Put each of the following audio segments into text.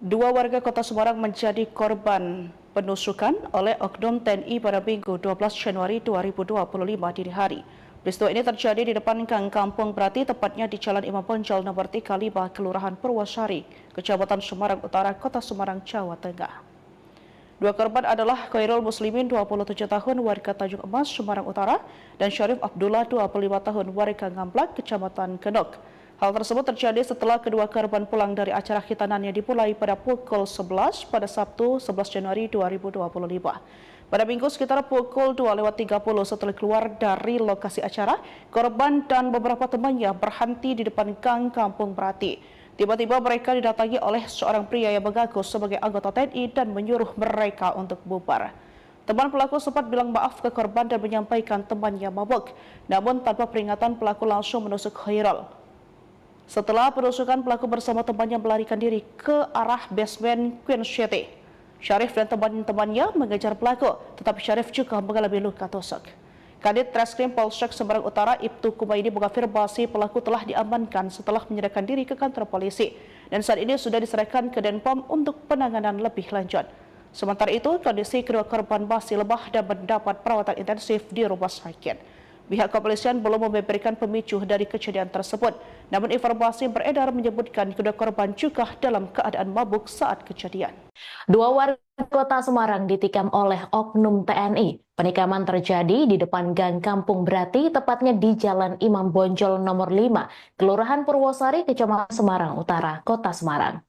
Dua warga Kota Semarang menjadi korban penusukan oleh oknum TNI pada Minggu 12 Januari 2025 dini hari. Peristiwa ini terjadi di depan Gang Kampung Brati, tepatnya di Jalan Imam Bonjol nomor 35, Kelurahan Purwosari, Kecamatan Semarang Utara, Kota Semarang, Jawa Tengah. Dua korban adalah Khairul Muslimin, 27 tahun, warga Tanjung Emas, Semarang Utara, dan Syarif Abdullah, 25 tahun, warga Ngamblak, Kecamatan Genok. Hal tersebut terjadi setelah kedua korban pulang dari acara khitanan yang dimulai pada pukul 11 pada Sabtu 11 Januari 2025. Pada Minggu sekitar pukul 2.30 setelah keluar dari lokasi acara, korban dan beberapa temannya berhenti di depan Gang Kampung Brati. Tiba-tiba mereka didatangi oleh seorang pria yang mengaku sebagai anggota TNI dan menyuruh mereka untuk bubar. Teman pelaku sempat bilang maaf ke korban dan menyampaikan temannya mabuk. Namun tanpa peringatan, pelaku langsung menusuk Khairul. Setelah penusukan, pelaku bersama temannya melarikan diri ke arah basement Queen City. Syarif dan teman-temannya mengejar pelaku, tetapi Syarif juga mengalami luka tusuk. Kadit Treskrim Polsek Semarang Utara Ibtu Kumaidi mengafirmasi pelaku telah diamankan setelah menyerahkan diri ke kantor polisi dan saat ini sudah diserahkan ke Denpom untuk penanganan lebih lanjut. Sementara itu, kondisi kedua korban masih lemah dan mendapat perawatan intensif di rumah sakit. Pihak kepolisian belum memberikan pemicu dari kejadian tersebut, namun informasi beredar menyebutkan kedua korban juga dalam keadaan mabuk saat kejadian. Dua warga Kota Semarang ditikam oleh oknum TNI. Penikaman terjadi di depan Gang Kampung Brati, tepatnya di Jalan Imam Bonjol nomor 5, Kelurahan Purwosari, Kecamatan Semarang Utara, Kota Semarang.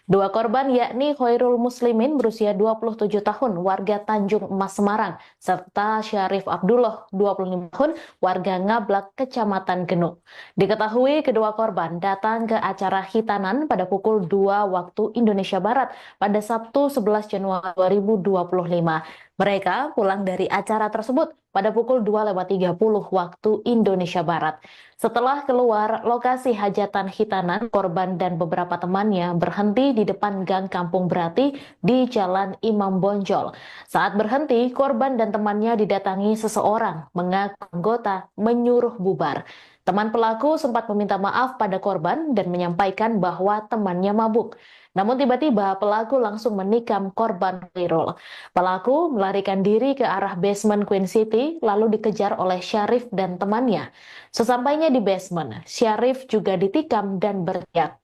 Dua korban yakni Khairul Muslimin berusia 27 tahun, warga Tanjung Emas Semarang, serta Syarif Abdullah 25 tahun, warga Ngablak, Kecamatan Genuk. Diketahui kedua korban datang ke acara khitanan pada pukul 2 waktu Indonesia Barat pada Sabtu 11 Januari 2025. Mereka pulang dari acara tersebut pada pukul 2.30 waktu Indonesia Barat. Setelah keluar lokasi hajatan khitanan, korban dan beberapa temannya berhenti di depan Gang Kampung Brati di Jalan Imam Bonjol. Saat berhenti, korban dan temannya didatangi seseorang mengaku anggota menyuruh bubar. Teman pelaku sempat meminta maaf pada korban dan menyampaikan bahwa temannya mabuk. Namun tiba-tiba pelaku langsung menikam korban Khairul. Pelaku melarikan diri ke arah basement Queen City lalu dikejar oleh Syarif dan temannya. Sesampainya di basement, Syarif juga ditikam dan berteriak.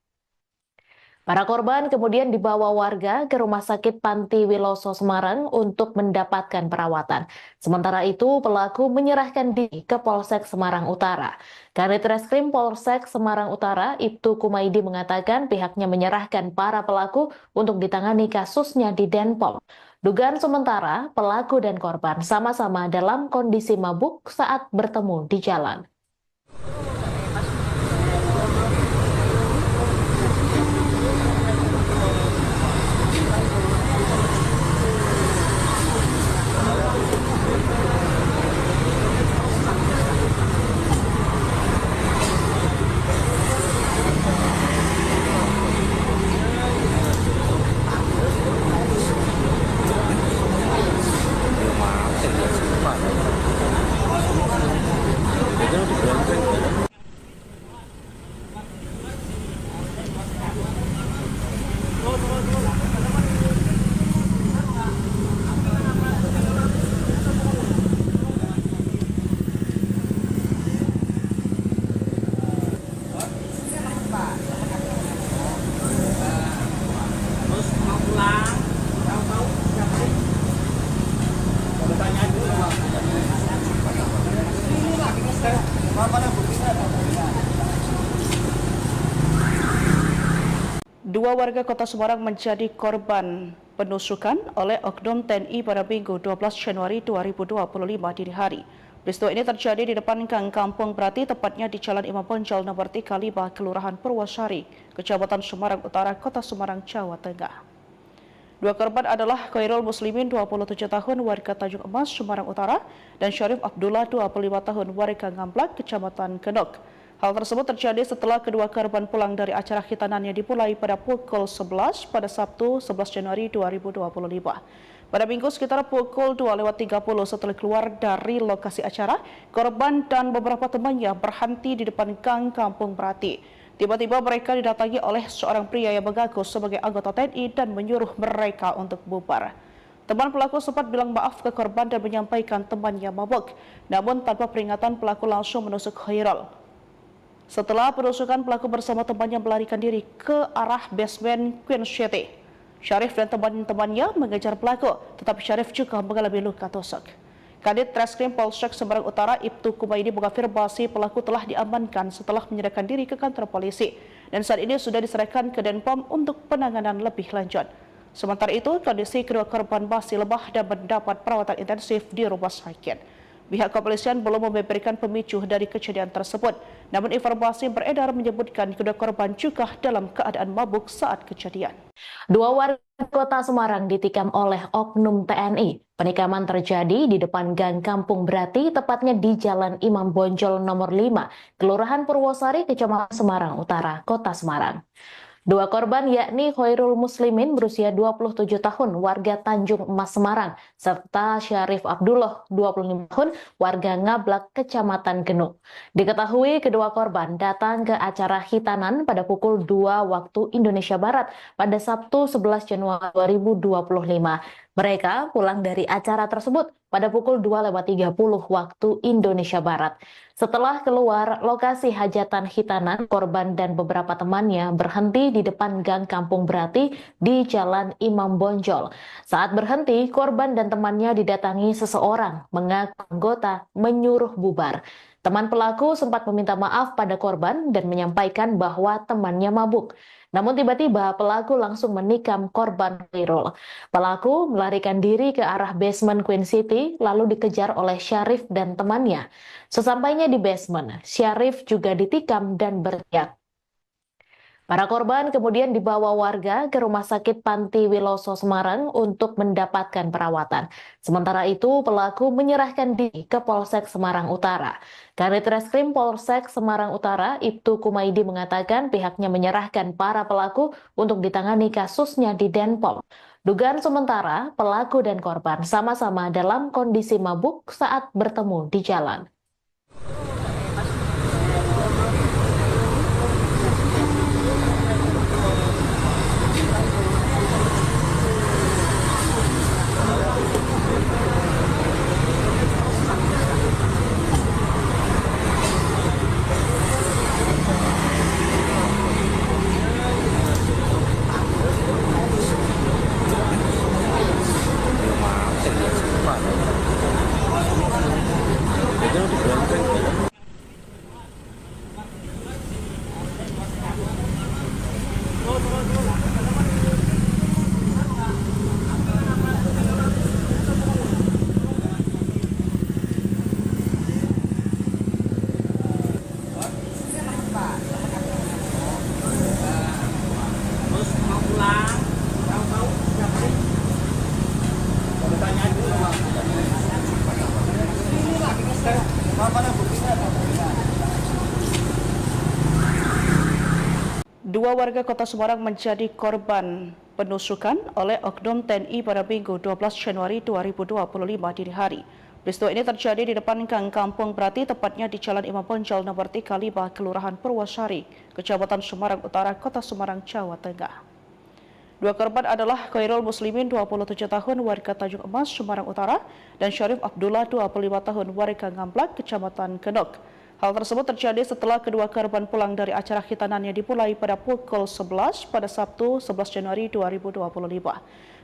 Para korban kemudian dibawa warga ke Rumah Sakit Panti Wiloso Semarang untuk mendapatkan perawatan. Sementara itu, pelaku menyerahkan diri ke Polsek Semarang Utara. Kanit Reskrim Polsek Semarang Utara, Ibtu Kumaidi mengatakan pihaknya menyerahkan para pelaku untuk ditangani kasusnya di Denpom. Dugaan sementara, pelaku dan korban sama-sama dalam kondisi mabuk saat bertemu di jalan. Dua warga Kota Semarang menjadi korban penusukan oleh oknum TNI pada Minggu 12 Januari 2025 dini hari. Peristiwa ini terjadi di depan Gang Kampung Brati, tepatnya di Jalan Imam Bonjol nomor 35, Kelurahan Purwosari, Kecamatan Semarang Utara, Kota Semarang, Jawa Tengah. Dua korban adalah Khairul Muslimin, 27 tahun, warga Tanjung Emas, Semarang Utara, dan Syarif Abdullah, 25 tahun, warga Ngamblak, Kecamatan Genok. Hal tersebut terjadi setelah kedua korban pulang dari acara khitanan yang dimulai pada pukul 11 pada Sabtu 11 Januari 2025. Pada Minggu sekitar pukul 2.30 setelah keluar dari lokasi acara, korban dan beberapa temannya berhenti di depan Gang Kampung Brati. Tiba-tiba mereka didatangi oleh seorang pria yang mengaku sebagai anggota TNI dan menyuruh mereka untuk bubar. Teman pelaku sempat bilang maaf ke korban dan menyampaikan temannya mabuk. Namun tanpa peringatan pelaku langsung menusuk Khairul. Setelah penusukan, pelaku bersama temannya melarikan diri ke arah basement Queen City. Syarif dan teman-temannya mengejar pelaku, tetapi Syarif juga mengalami luka tusuk. Kadit Treskrim Polsek Semarang Utara Ibtu Kumaidi mengafirmasi pelaku telah diamankan setelah menyerahkan diri ke kantor polisi dan saat ini sudah diserahkan ke Denpom untuk penanganan lebih lanjut. Sementara itu, kondisi kedua korban masih lemah dan mendapat perawatan intensif di rumah sakit. Pihak kepolisian belum memberikan pemicu dari kejadian tersebut, namun informasi beredar menyebutkan kedua korban juga dalam keadaan mabuk saat kejadian. Dua warga kota Semarang ditikam oleh oknum TNI. Penikaman terjadi di depan Gang Kampung Brati, tepatnya di Jalan Imam Bonjol nomor 5, Kelurahan Purwosari, Kecamatan Semarang Utara, Kota Semarang. Dua korban yakni Khairul Muslimin berusia 27 tahun warga Tanjung Emas Semarang serta Syarif Abdullah 25 tahun warga Ngablak Kecamatan Genuk. Diketahui kedua korban datang ke acara hitanan pada pukul 2 waktu Indonesia Barat pada Sabtu 11 Januari 2025. Mereka pulang dari acara tersebut pada pukul 2.30 waktu Indonesia Barat. Setelah keluar lokasi hajatan hitanan, korban dan beberapa temannya berhenti di depan Gang Kampung Brati di Jalan Imam Bonjol. Saat berhenti, korban dan temannya didatangi seseorang mengaku anggota menyuruh bubar. Teman pelaku sempat meminta maaf pada korban dan menyampaikan bahwa temannya mabuk. Namun tiba-tiba pelaku langsung menikam korban Khairul. Pelaku melarikan diri ke arah basement Queen City lalu dikejar oleh Syarif dan temannya. Sesampainya di basement, Syarif juga ditikam dan berteriak. Para korban kemudian dibawa warga ke Rumah Sakit Panti Wiloso Semarang untuk mendapatkan perawatan. Sementara itu, pelaku menyerahkan diri ke Polsek Semarang Utara. Kanit Reskrim Polsek Semarang Utara, Ibtu Kumaidi mengatakan pihaknya menyerahkan para pelaku untuk ditangani kasusnya di Denpom. Dugaan sementara, pelaku dan korban sama-sama dalam kondisi mabuk saat bertemu di jalan. Dua warga kota Semarang menjadi korban penusukan oleh oknum TNI pada Minggu 12 Januari 2025 dini hari. Peristiwa ini terjadi di depan Gang Kampung Brati, tepatnya di Jalan Imam Bonjol nomor 35, Kelurahan Purwosari, Kecamatan Semarang Utara, Kota Semarang, Jawa Tengah. Dua korban adalah Khairul Muslimin 27 tahun warga Tanjung Emas, Semarang Utara, dan Syarif Abdullah 25 tahun warga Ngablak, Kecamatan Genuk. Hal tersebut terjadi setelah kedua korban pulang dari acara hitanan yang dimulai pada pukul 11 pada Sabtu 11 Januari 2025.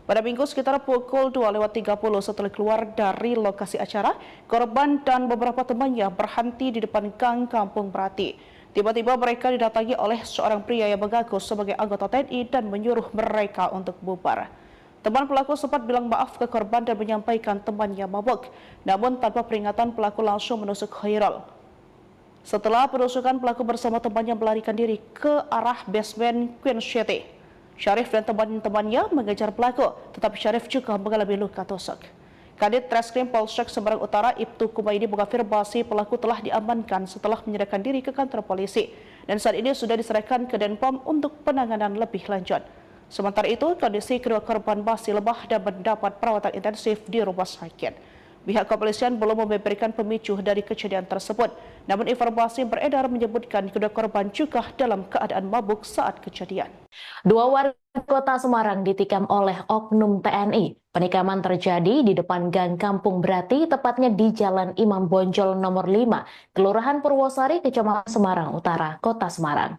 Pada Minggu sekitar pukul 2.30 setelah keluar dari lokasi acara, korban dan beberapa temannya berhenti di depan Gang Kampung Brati. Tiba-tiba mereka didatangi oleh seorang pria yang mengaku sebagai anggota TNI dan menyuruh mereka untuk bubar. Teman pelaku sempat bilang maaf ke korban dan menyampaikan temannya mabuk. Namun tanpa peringatan pelaku langsung menusuk Khairul. Setelah penusukan, pelaku bersama temannya melarikan diri ke arah basement Queen City. Syarif dan teman-temannya mengejar pelaku, tetapi Syarif juga mengalami luka tusuk. Kadit Treskrim Polsek Semarang Utara Ibtu Kumaidi mengafirmasi pelaku telah diamankan setelah menyerahkan diri ke kantor polisi dan saat ini sudah diserahkan ke Denpom untuk penanganan lebih lanjut. Sementara itu, kondisi kedua korban masih lemah dan mendapat perawatan intensif di rumah sakit. Pihak kepolisian belum memberikan pemicu dari kejadian tersebut. Namun informasi beredar menyebutkan kedua korban juga dalam keadaan mabuk saat kejadian. Dua warga kota Semarang ditikam oleh oknum TNI. Penikaman terjadi di depan Gang Kampung Brati, tepatnya di Jalan Imam Bonjol nomor 5, Kelurahan Purwosari, Kecamatan Semarang Utara, Kota Semarang.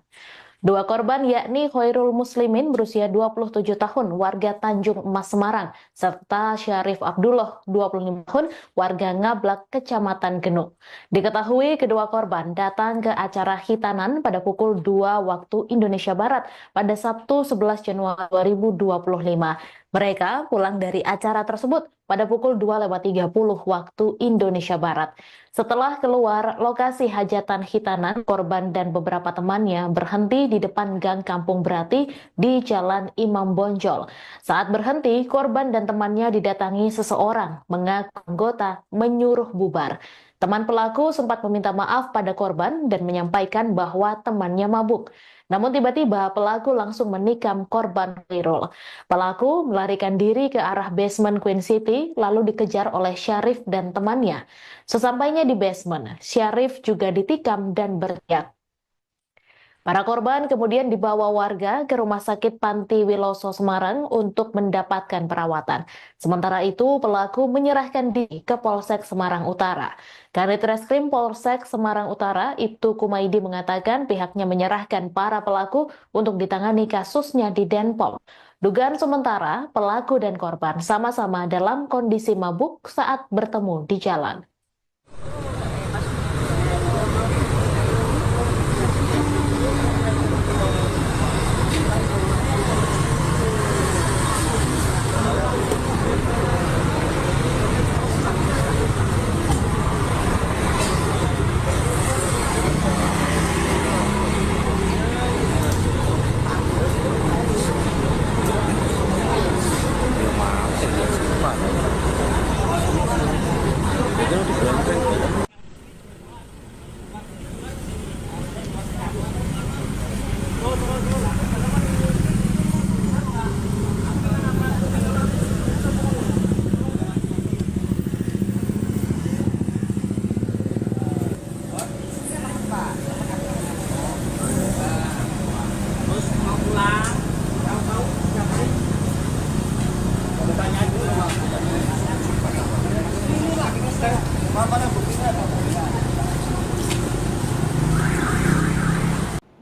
Dua korban yakni Khairul Muslimin berusia 27 tahun warga Tanjung Emas Semarang serta Syarif Abdullah 25 tahun warga Ngablak Kecamatan Genuk. Diketahui kedua korban datang ke acara hitanan pada pukul 2 waktu Indonesia Barat pada Sabtu 11 Januari 2025. Mereka pulang dari acara tersebut pada pukul 2.30 waktu Indonesia Barat. Setelah keluar lokasi hajatan hitanan, korban dan beberapa temannya berhenti di depan Gang Kampung Brati di Jalan Imam Bonjol. Saat berhenti, korban dan temannya didatangi seseorang mengaku anggota menyuruh bubar. Teman pelaku sempat meminta maaf pada korban dan menyampaikan bahwa temannya mabuk. Namun tiba-tiba pelaku langsung menikam korban Khairul. Pelaku melarikan diri ke arah basement Queen City lalu dikejar oleh Syarif dan temannya. Sesampainya di basement, Syarif juga ditikam dan berteriak. Para korban kemudian dibawa warga ke Rumah Sakit Panti Wiloso Semarang untuk mendapatkan perawatan. Sementara itu, pelaku menyerahkan diri ke Polsek Semarang Utara. Kanit Reskrim Polsek Semarang Utara, Ibtu Kumaidi mengatakan pihaknya menyerahkan para pelaku untuk ditangani kasusnya di Denpom. Dugaan sementara, pelaku dan korban sama-sama dalam kondisi mabuk saat bertemu di jalan.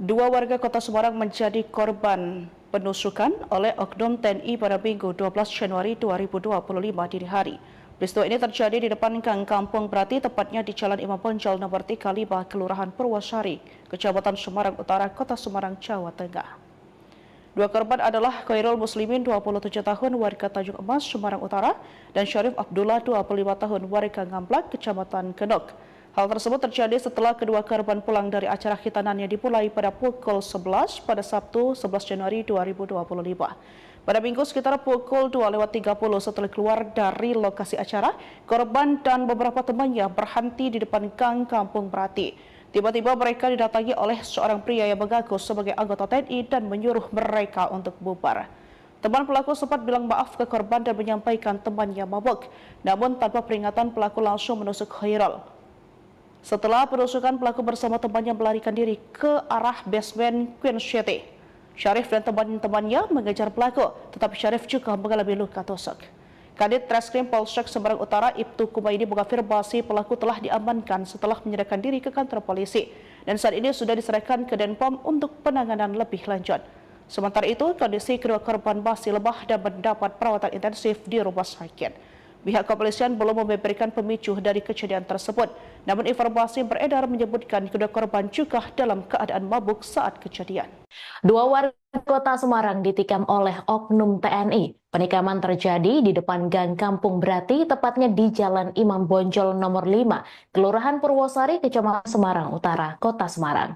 Dua warga kota Semarang menjadi korban penusukan oleh oknum TNI pada Minggu 12 Januari 2025 dini hari. Peristiwa ini terjadi di depan Gang Kampung Brati, tepatnya di Jalan Imam Bonjol nomor 35, Kelurahan Purwosari, Kecamatan Semarang Utara, Kota Semarang, Jawa Tengah. Dua korban adalah Khairul Muslimin 27 tahun warga Tanjung Emas, Semarang Utara, dan Syarif Abdullah 25 tahun warga Ngablak, Kecamatan Genuk. Hal tersebut terjadi setelah kedua korban pulang dari acara hitanan yang dimulai pada pukul 11 pada Sabtu 11 Januari 2025. Pada Minggu sekitar pukul 2.30 setelah keluar dari lokasi acara, korban dan beberapa temannya berhenti di depan Gang Kampung Brati. Tiba-tiba mereka didatangi oleh seorang pria yang mengaku sebagai anggota TNI dan menyuruh mereka untuk bubar. Teman pelaku sempat bilang maaf ke korban dan menyampaikan temannya mabuk. Namun tanpa peringatan pelaku langsung menusuk Khairul. Setelah penusukan, pelaku bersama temannya melarikan diri ke arah basement Queen City. Syarif dan teman-temannya mengejar pelaku, tetapi Syarif juga mengalami luka tusuk. Kadit Reskrim Polsek Semarang Utara, Ibtu Kumaidi mengafirmasi pelaku telah diamankan setelah menyerahkan diri ke kantor polisi dan saat ini sudah diserahkan ke Denpom untuk penanganan lebih lanjut. Sementara itu, kondisi kedua korban masih lemah dan mendapat perawatan intensif di rumah sakit. Pihak kepolisian belum memberikan pemicu dari kejadian tersebut. Namun informasi beredar menyebutkan kedua korban juga dalam keadaan mabuk saat kejadian. Dua warga kota Semarang ditikam oleh oknum TNI. Penikaman terjadi di depan Gang Kampung Brati, tepatnya di Jalan Imam Bonjol nomor 5, Kelurahan Purwosari, Kecamatan Semarang Utara, Kota Semarang.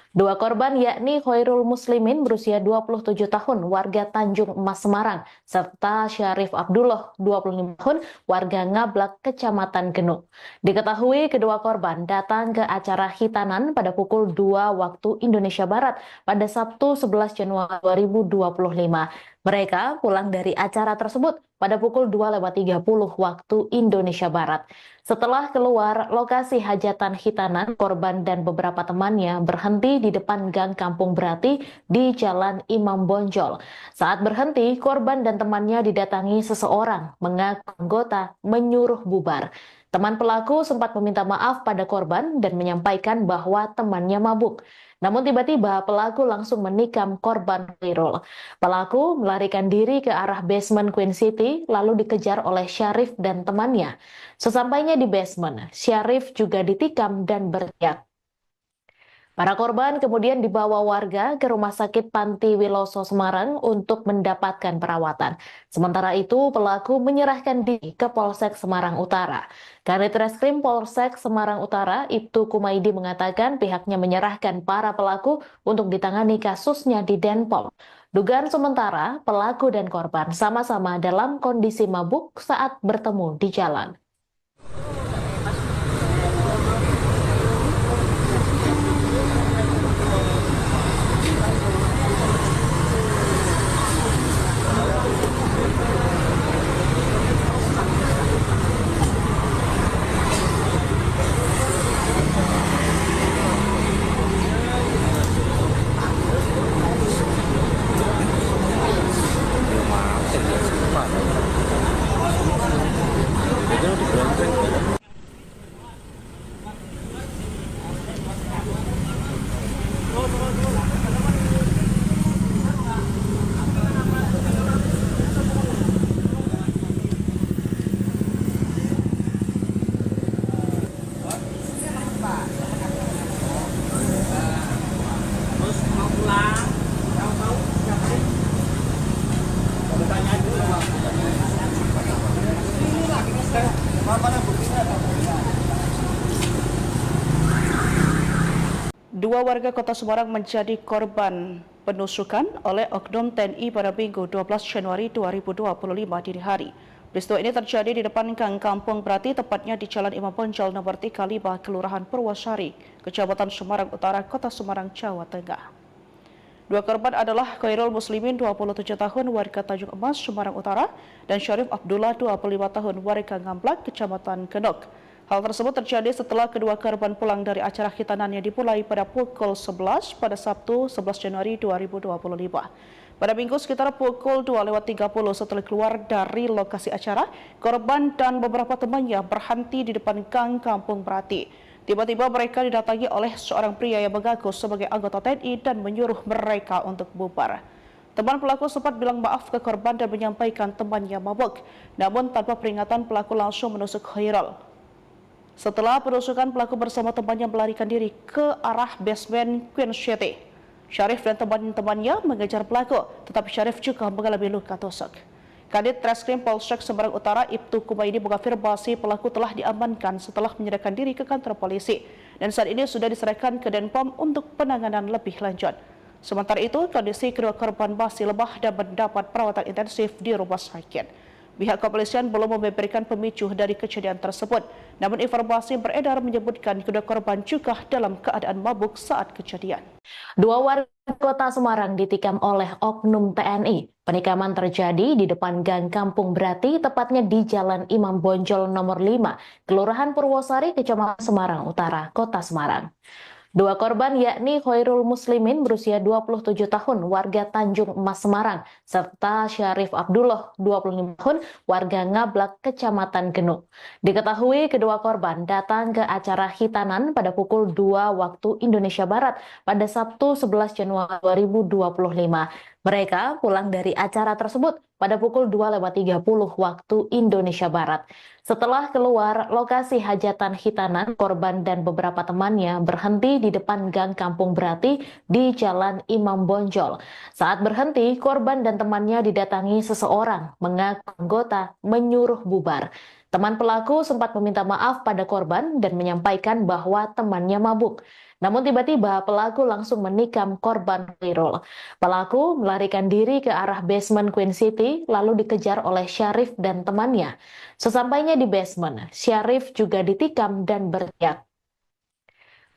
Dua korban yakni Khairul Muslimin berusia 27 tahun warga Tanjung Emas Semarang serta Syarif Abdullah 25 tahun warga Ngablak Kecamatan Genuk. Diketahui kedua korban datang ke acara hitanan pada pukul 2 waktu Indonesia Barat pada Sabtu 11 Januari 2025. Mereka pulang dari acara tersebut pada pukul 2.30 waktu Indonesia Barat. Setelah keluar lokasi hajatan khitanan, korban dan beberapa temannya berhenti di depan Gang Kampung Brati di Jalan Imam Bonjol. Saat berhenti, korban dan temannya didatangi seseorang mengaku anggota menyuruh bubar. Teman pelaku sempat meminta maaf pada korban dan menyampaikan bahwa temannya mabuk. Namun tiba-tiba pelaku langsung menikam korban Khairul. Pelaku melarikan diri ke arah basement Queen City lalu dikejar oleh Syarif dan temannya. Sesampainya di basement, Syarif juga ditikam dan berteriak. Para korban kemudian dibawa warga ke Rumah Sakit Panti Wiloso Semarang untuk mendapatkan perawatan. Sementara itu, pelaku menyerahkan diri ke Polsek Semarang Utara. Kanit Reskrim Polsek Semarang Utara, Ibtu Kumaidi mengatakan pihaknya menyerahkan para pelaku untuk ditangani kasusnya di Denpom. Dugaan sementara, pelaku dan korban sama-sama dalam kondisi mabuk saat bertemu di jalan. Dua warga Kota Semarang menjadi korban penusukan oleh oknum TNI pada Minggu 12 Januari 2025 dini hari. Peristiwa ini terjadi di depan Gang Kampung Brati, tepatnya di Jalan Imam Bonjol nomor 35, Kelurahan Purwosari, Kecamatan Semarang Utara, Kota Semarang, Jawa Tengah. Dua korban adalah Khairul Muslimin, 27 tahun, warga Tanjung Emas, Semarang Utara, dan Syarif Abdullah, 25 tahun, warga Ngamblak, Kecamatan Genok. Hal tersebut terjadi setelah kedua korban pulang dari acara khitanan yang dimulai pada pukul 11 pada Sabtu 11 Januari 2025. Pada Minggu sekitar pukul 2.30 setelah keluar dari lokasi acara, korban dan beberapa temannya berhenti di depan Gang Kampung Brati. Tiba-tiba mereka didatangi oleh seorang pria yang mengaku sebagai anggota TNI dan menyuruh mereka untuk bubar. Teman pelaku sempat bilang maaf ke korban dan menyampaikan temannya mabuk. Namun tanpa peringatan pelaku langsung menusuk Khairul. Setelah penusukan, pelaku bersama temannya melarikan diri ke arah basement Queen City. Syarif dan teman-temannya mengejar pelaku, tetapi Syarif juga mengalami luka tusuk. Kanit Reskrim Polsek Semarang Utara, Ibtu Kumaidi mengafirmasi pelaku telah diamankan setelah menyerahkan diri ke kantor polisi dan saat ini sudah diserahkan ke Denpom untuk penanganan lebih lanjut. Sementara itu, kondisi kedua korban masih lemah dan mendapat perawatan intensif di rumah sakit. Pihak kepolisian belum memberikan pemicu dari kejadian tersebut. Namun informasi beredar menyebutkan kedua korban juga dalam keadaan mabuk saat kejadian. Dua warga Kota Semarang ditikam oleh oknum TNI. Penikaman terjadi di depan Gang Kampung Brati, tepatnya di Jalan Imam Bonjol nomor 5, Kelurahan Purwosari, Kecamatan Semarang Utara, Kota Semarang. Dua korban yakni Khairul Muslimin berusia 27 tahun warga Tanjung Emas Semarang serta Syarif Abdullah 25 tahun warga Ngablak Kecamatan Genuk. Diketahui kedua korban datang ke acara khitanan pada pukul 2 waktu Indonesia Barat pada Sabtu 11 Januari 2025. Mereka pulang dari acara tersebut pada pukul 2.30 waktu Indonesia Barat. Setelah keluar lokasi hajatan khitanan, korban dan beberapa temannya berhenti di depan Gang Kampung Brati di Jalan Imam Bonjol. Saat berhenti, korban dan temannya didatangi seseorang mengaku anggota menyuruh bubar. Teman pelaku sempat meminta maaf pada korban dan menyampaikan bahwa temannya mabuk. Namun tiba-tiba pelaku langsung menikam korban Khairul. Pelaku melarikan diri ke arah basement Queen City lalu dikejar oleh Syarif dan temannya. Sesampainya di basement, Syarif juga ditikam dan berteriak.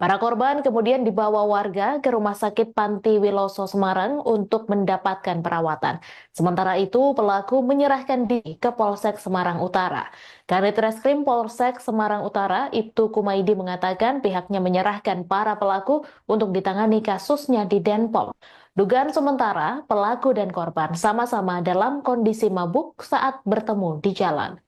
Para korban kemudian dibawa warga ke Rumah Sakit Panti Wiloso Semarang untuk mendapatkan perawatan. Sementara itu, pelaku menyerahkan diri ke Polsek Semarang Utara. Kanit Reskrim Polsek Semarang Utara, Ibtu Kumaidi mengatakan pihaknya menyerahkan para pelaku untuk ditangani kasusnya di Denpom. Dugaan sementara, pelaku dan korban sama-sama dalam kondisi mabuk saat bertemu di jalan.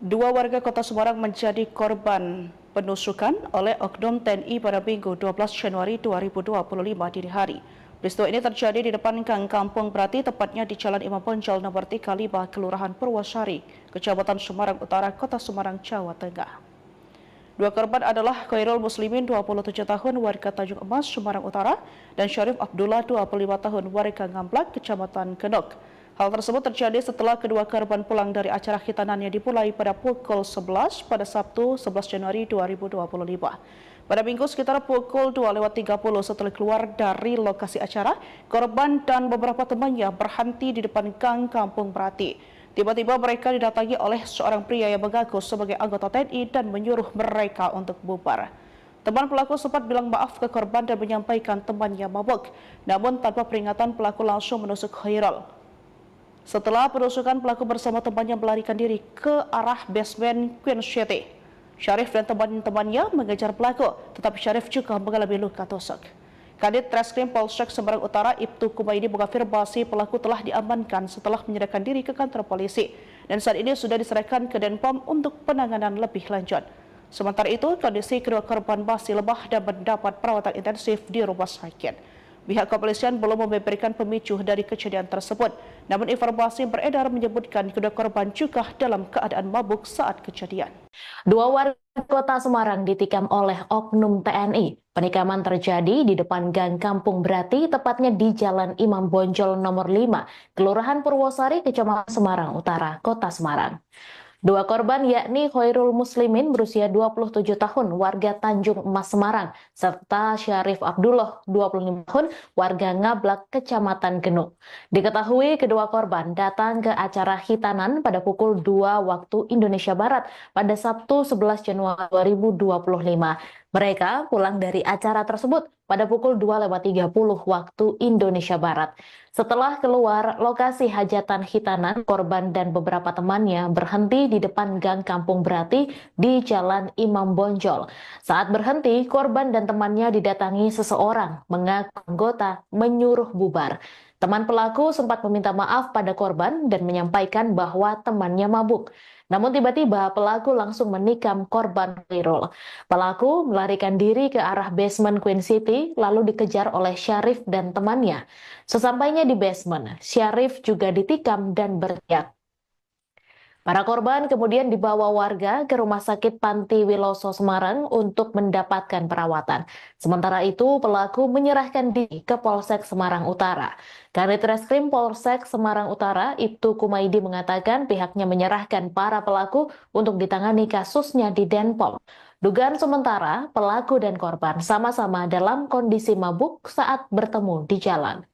Dua warga Kota Semarang menjadi korban penusukan oleh Oknum TNI pada Minggu 12 Januari 2025 dini hari. Peristiwa ini terjadi di depan Gang Kampung Brati, tepatnya di Jalan Imam Bonjol nomor 35, Kelurahan Purwosari, Kecamatan Semarang Utara, Kota Semarang, Jawa Tengah. Dua korban adalah Khairul Muslimin, 27 tahun, warga Tanjung Emas, Semarang Utara, dan Syarif Abdullah, 25 tahun, warga Ngamblak, Kecamatan Genok. Hal tersebut terjadi setelah kedua korban pulang dari acara khitanan yang dimulai pada pukul 11 pada Sabtu 11 Januari 2025. Pada Minggu sekitar pukul 2.30 setelah keluar dari lokasi acara, korban dan beberapa temannya berhenti di depan Gang Kampung Brati. Tiba-tiba mereka didatangi oleh seorang pria yang mengaku sebagai anggota TNI dan menyuruh mereka untuk bubar. Teman pelaku sempat bilang maaf ke korban dan menyampaikan temannya mabuk. Namun tanpa peringatan, pelaku langsung menusuk Khairul. Setelah penusukan, pelaku bersama temannya melarikan diri ke arah basement Queen City. Syarif dan teman-temannya mengejar pelaku, tetapi Syarif juga mengalami luka tusuk. Kanit Reskrim Polsek Semarang Utara, Ibtu Kumaidi mengafirmasi pelaku telah diamankan setelah menyerahkan diri ke kantor polisi dan saat ini sudah diserahkan ke Denpom untuk penanganan lebih lanjut. Sementara itu, kondisi kedua korban masih lemah dan mendapat perawatan intensif di rumah sakit. Pihak kepolisian belum memberikan pemicu dari kejadian tersebut, namun informasi beredar menyebutkan kedua korban juga dalam keadaan mabuk saat kejadian. Dua warga Kota Semarang ditikam oleh oknum TNI. Penikaman terjadi di depan Gang Kampung Brati, tepatnya di Jalan Imam Bonjol nomor 5, Kelurahan Purwosari, Kecamatan Semarang Utara, Kota Semarang. Dua korban yakni Khairul Muslimin berusia 27 tahun, warga Tanjung Emas Semarang, serta Syarif Abdullah 25 tahun, warga Ngablak, Kecamatan Genuk. Diketahui kedua korban datang ke acara khitanan pada pukul 2 waktu Indonesia Barat pada Sabtu 11 Januari 2025. Mereka pulang dari acara tersebut pada pukul 2.30 waktu Indonesia Barat. Setelah keluar lokasi hajatan khitanan, korban dan beberapa temannya berhenti di depan Gang Kampung Brati di Jalan Imam Bonjol. Saat berhenti, korban dan temannya didatangi seseorang mengaku anggota menyuruh bubar. Teman pelaku sempat meminta maaf pada korban dan menyampaikan bahwa temannya mabuk. Namun tiba-tiba pelaku langsung menikam korban Khairul. Pelaku melarikan diri ke arah basement Queen City lalu dikejar oleh Syarif dan temannya. Sesampainya di basement, Syarif juga ditikam dan berteriak. Para korban kemudian dibawa warga ke Rumah Sakit Panti Wiloso Semarang untuk mendapatkan perawatan. Sementara itu, pelaku menyerahkan diri ke Polsek Semarang Utara. Kanit Reskrim Polsek Semarang Utara, Ibtu Kumaidi mengatakan pihaknya menyerahkan para pelaku untuk ditangani kasusnya di Denpom. Dugaan sementara, pelaku dan korban sama-sama dalam kondisi mabuk saat bertemu di jalan.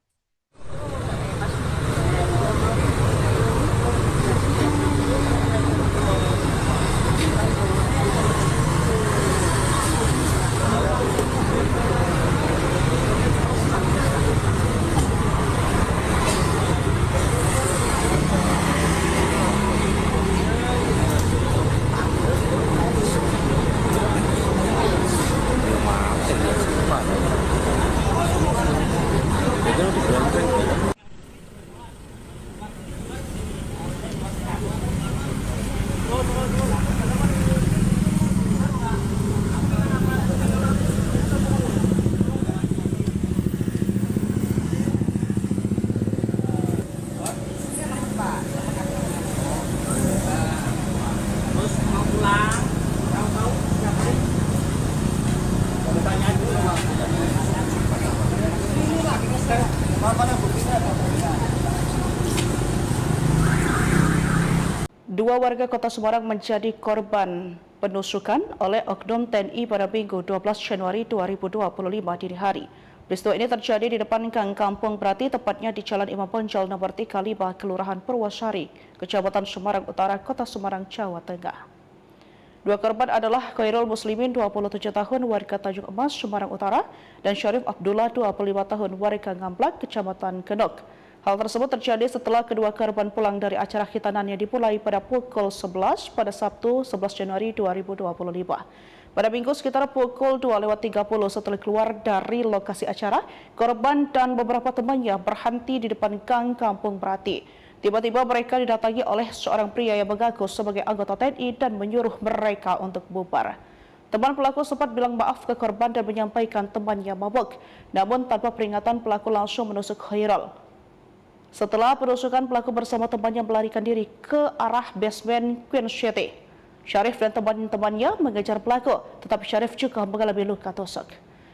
Dua warga Kota Semarang menjadi korban penusukan oleh Oknum TNI pada Minggu 12 Januari 2025 dini hari. Peristiwa ini terjadi di depan Gang Kampung Brati, tepatnya di Jalan Imam Bonjol nomor 35, Kelurahan Purwosari, Kecamatan Semarang Utara, Kota Semarang, Jawa Tengah. Dua korban adalah Khairul Muslimin, 27 tahun, warga Tanjung Emas, Semarang Utara, dan Syarif Abdullah, 25 tahun, warga Ngamblak, Kecamatan Genok. Hal tersebut terjadi setelah kedua korban pulang dari acara khitanan yang dimulai pada pukul 11 pada Sabtu 11 Januari 2025. Pada Minggu sekitar pukul 2.30 setelah keluar dari lokasi acara, korban dan beberapa temannya berhenti di depan Gang Kampung Brati. Tiba-tiba mereka didatangi oleh seorang pria yang mengaku sebagai anggota TNI dan menyuruh mereka untuk bubar. Teman pelaku sempat bilang maaf ke korban dan menyampaikan temannya mabuk. Namun tanpa peringatan, pelaku langsung menusuk Khairul. Setelah penusukan, pelaku bersama temannya melarikan diri ke arah basement Queen City. Syarif dan teman-temannya mengejar pelaku, tetapi Syarif juga mengalami luka tusuk.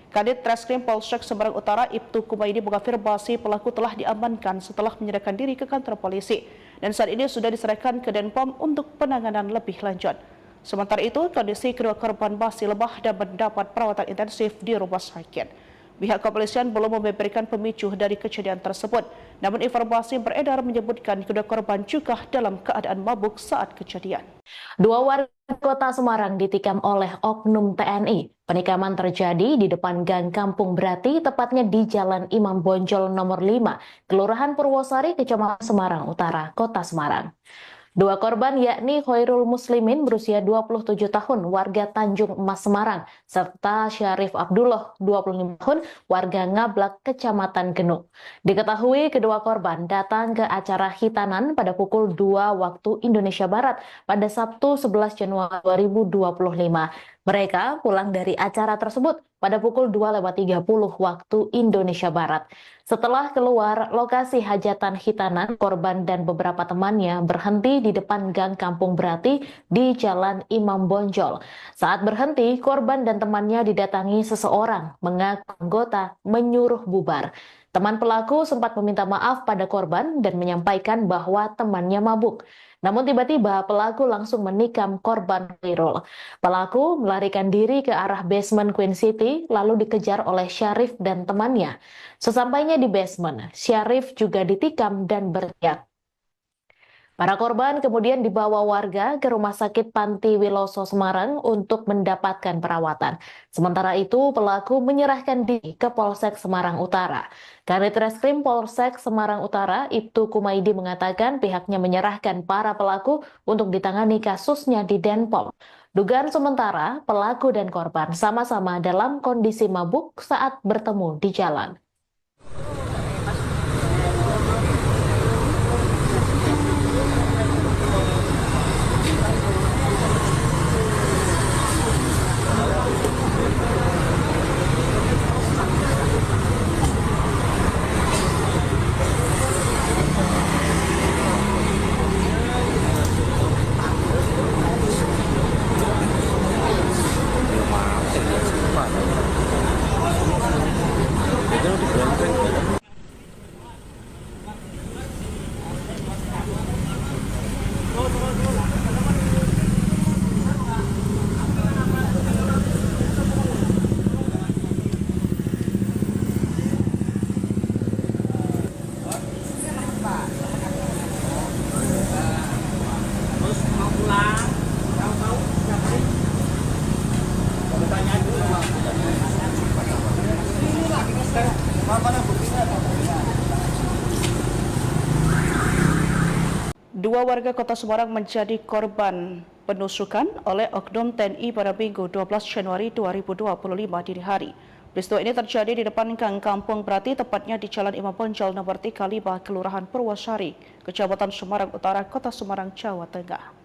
Kadit Treskrim Polsek Semarang Utara Ibtu Kumaidi mengafirmasi pelaku telah diamankan setelah menyerahkan diri ke kantor polisi dan saat ini sudah diserahkan ke Denpom untuk penanganan lebih lanjut. Sementara itu, kondisi kedua korban masih lemah dan mendapat perawatan intensif di rumah sakit. Pihak kepolisian belum memberikan pemicu dari kejadian tersebut, namun informasi beredar menyebutkan kedua korban juga dalam keadaan mabuk saat kejadian. Dua warga Kota Semarang ditikam oleh oknum TNI. Penikaman terjadi di depan Gang Kampung Brati, tepatnya di Jalan Imam Bonjol nomor 5, Kelurahan Purwosari, Kecamatan Semarang Utara, Kota Semarang. Dua korban yakni Khairul Muslimin berusia 27 tahun, warga Tanjung Emas Semarang, serta Syarif Abdullah 25 tahun, warga Ngablak, Kecamatan Genuk. Diketahui kedua korban datang ke acara khitanan pada pukul 2 waktu Indonesia Barat pada Sabtu 11 Januari 2025. Mereka pulang dari acara tersebut pada pukul 2.30 waktu Indonesia Barat. Setelah keluar lokasi hajatan khitanan, korban dan beberapa temannya berhenti di depan Gang Kampung Brati di Jalan Imam Bonjol. Saat berhenti, korban dan temannya didatangi seseorang mengaku anggota menyuruh bubar. Teman pelaku sempat meminta maaf pada korban dan menyampaikan bahwa temannya mabuk. Namun tiba-tiba pelaku langsung menikam korban Khairul. Pelaku melarikan diri ke arah basement Queen City lalu dikejar oleh Syarif dan temannya. Sesampainya di basement, Syarif juga ditikam dan berteriak. Para korban kemudian dibawa warga ke Rumah Sakit Panti Wiloso Semarang untuk mendapatkan perawatan. Sementara itu, pelaku menyerahkan diri ke Polsek Semarang Utara. Kanit Reskrim Polsek Semarang Utara, Ibtu Kumaidi mengatakan pihaknya menyerahkan para pelaku untuk ditangani kasusnya di Denpom. Dugaan sementara, pelaku dan korban sama-sama dalam kondisi mabuk saat bertemu di jalan. Dua warga Kota Semarang menjadi korban penusukan oleh Oknum TNI pada Minggu 12 Januari 2025 dini hari. Peristiwa ini terjadi di depan Gang Kampung Brati, tepatnya di Jalan Imam Bonjol nomor 35, Kelurahan Purwosari, Kecamatan Semarang Utara, Kota Semarang, Jawa Tengah.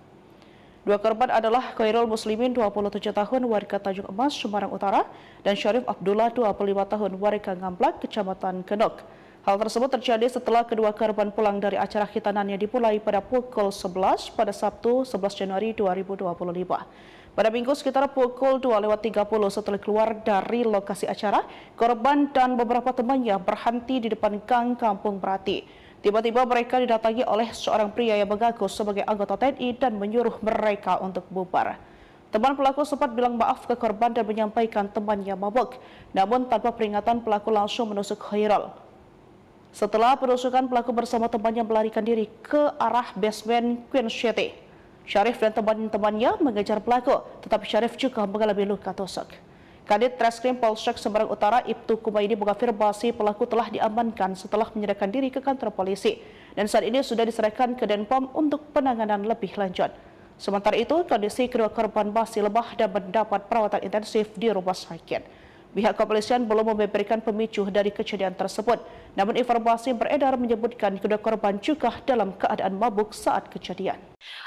Dua korban adalah Khairul Muslimin 27 tahun warga Tanjung Emas, Semarang Utara, dan Syarif Abdullah 25 tahun warga Ngamblak, Kecamatan Genok. Hal tersebut terjadi setelah kedua korban pulang dari acara khitanan yang dimulai pada pukul 11 pada Sabtu 11 Januari 2025. Pada Minggu sekitar pukul 2.30 setelah keluar dari lokasi acara, korban dan beberapa temannya berhenti di depan Gang Kampung Brati. Tiba-tiba mereka didatangi oleh seorang pria yang mengaku sebagai anggota TNI dan menyuruh mereka untuk bubar. Teman pelaku sempat bilang maaf ke korban dan menyampaikan temannya mabuk. Namun tanpa peringatan pelaku langsung menusuk Khairul. Setelah penusukan, pelaku bersama temannya melarikan diri ke arah basement Queen City. Syarif dan teman-temannya mengejar pelaku, tetapi Syarif juga mengalami luka tusuk. Kadit Treskrim Polsek Semarang Utara Ibtu Kumaidi mengafirmasi pelaku telah diamankan setelah menyerahkan diri ke kantor polisi dan saat ini sudah diserahkan ke Denpom untuk penanganan lebih lanjut. Sementara itu, kondisi kedua korban masih lemah dan mendapat perawatan intensif di rumah sakit. Pihak kepolisian belum memberikan pemicu dari kejadian tersebut, namun informasi beredar menyebutkan kedua korban juga dalam keadaan mabuk saat kejadian.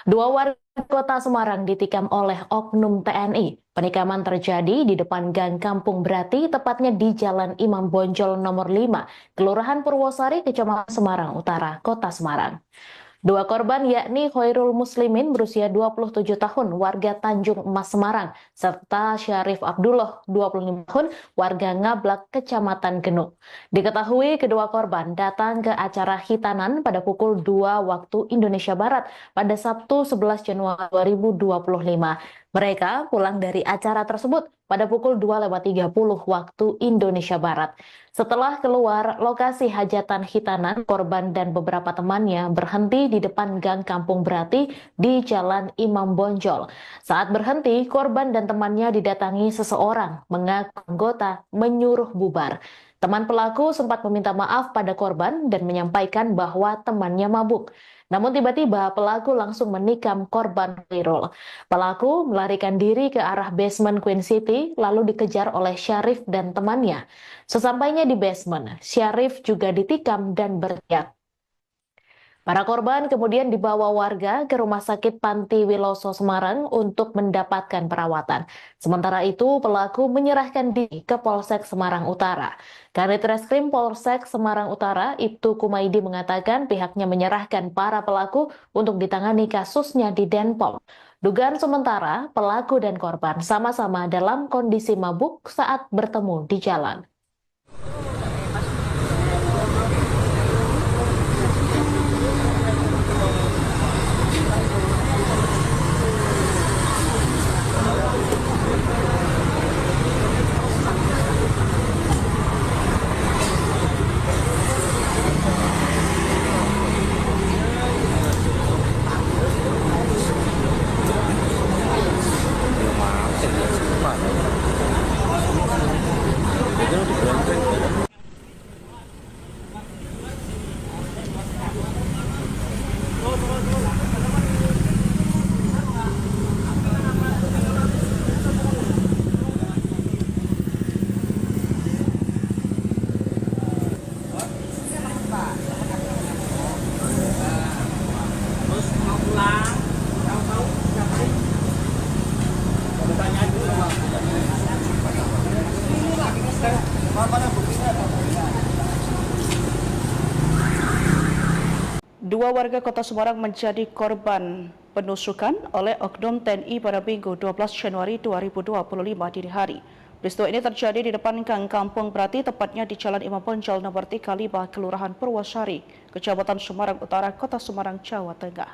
Dua warga Kota Semarang ditikam oleh oknum TNI. Penikaman terjadi di depan Gang Kampung Brati, tepatnya di Jalan Imam Bonjol nomor 5, Kelurahan Purwosari, Kecamatan Semarang Utara, Kota Semarang. Dua korban yakni Khairul Muslimin berusia 27 tahun warga Tanjung Emas Semarang serta Syarif Abdullah 25 tahun warga Ngablak Kecamatan Genuk. Diketahui kedua korban datang ke acara khitanan pada pukul 2 waktu Indonesia Barat pada Sabtu 11 Januari 2025. Mereka pulang dari acara tersebut pada pukul 2.30 waktu Indonesia Barat. Setelah keluar lokasi hajatan khitanan, korban dan beberapa temannya berhenti di depan Gang Kampung Brati di Jalan Imam Bonjol. Saat berhenti, korban dan temannya didatangi seseorang mengaku anggota menyuruh bubar. Teman pelaku sempat meminta maaf pada korban dan menyampaikan bahwa temannya mabuk. Namun tiba-tiba pelaku langsung menikam korban Khairul. Pelaku melarikan diri ke arah basement Queen City lalu dikejar oleh Syarif dan temannya. Sesampainya di basement, Syarif juga ditikam dan berteriak. Para korban kemudian dibawa warga ke Rumah Sakit Panti Wiloso Semarang untuk mendapatkan perawatan. Sementara itu, pelaku menyerahkan diri ke Polsek Semarang Utara. Kanit Reskrim Polsek Semarang Utara, Ibtu Kumaidi mengatakan pihaknya menyerahkan para pelaku untuk ditangani kasusnya di Denpom. Dugaan sementara, pelaku dan korban sama-sama dalam kondisi mabuk saat bertemu di jalan. Dua warga Kota Semarang menjadi korban penusukan oleh Oknum TNI pada Minggu 12 Januari 2025 dini hari. Peristiwa ini terjadi di depan Gang Kampung Brati, tepatnya di Jalan Imam Bonjol nomor 35, Kelurahan Purwosari, Kecamatan Semarang Utara, Kota Semarang, Jawa Tengah.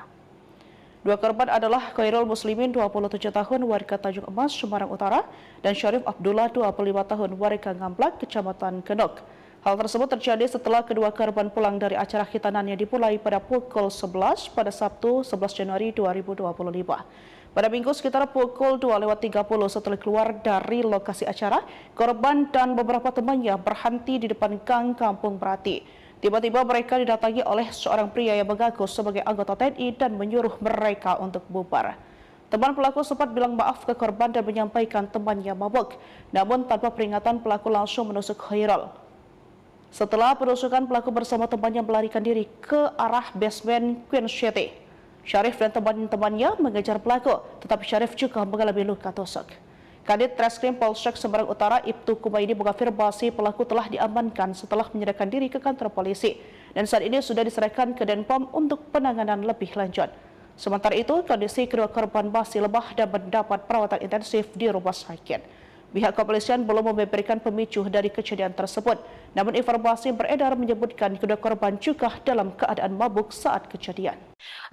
Dua korban adalah Khairul Muslimin 27 tahun warga Tanjung Emas, Semarang Utara, dan Syarif Abdullah 25 tahun warga Ngamblak, Kecamatan Genok. Hal tersebut terjadi setelah kedua korban pulang dari acara khitanan yang dimulai pada pukul 11 pada Sabtu 11 Januari 2025. Pada Minggu sekitar pukul 2.30 setelah keluar dari lokasi acara, korban dan beberapa temannya berhenti di depan Gang Kampung Brati. Tiba-tiba mereka didatangi oleh seorang pria yang mengaku sebagai anggota TNI dan menyuruh mereka untuk bubar. Teman pelaku sempat bilang maaf ke korban dan menyampaikan temannya mabuk. Namun tanpa peringatan pelaku langsung menusuk Khairul. Setelah penusukan, pelaku bersama temannya melarikan diri ke arah basement Queen City. Syarif dan teman-temannya mengejar pelaku, tetapi Syarif juga mengalami luka tusuk. Kadit Treskrim Polsek Semarang Utara Ibtu Kumaidi mengafirmasi pelaku telah diamankan setelah menyerahkan diri ke kantor polisi dan saat ini sudah diserahkan ke Denpom untuk penanganan lebih lanjut. Sementara itu, kondisi kedua korban masih lemah dan mendapat perawatan intensif di rumah sakit. Pihak kepolisian belum memberikan pemicu dari kejadian tersebut, namun informasi beredar menyebutkan kedua korban juga dalam keadaan mabuk saat kejadian.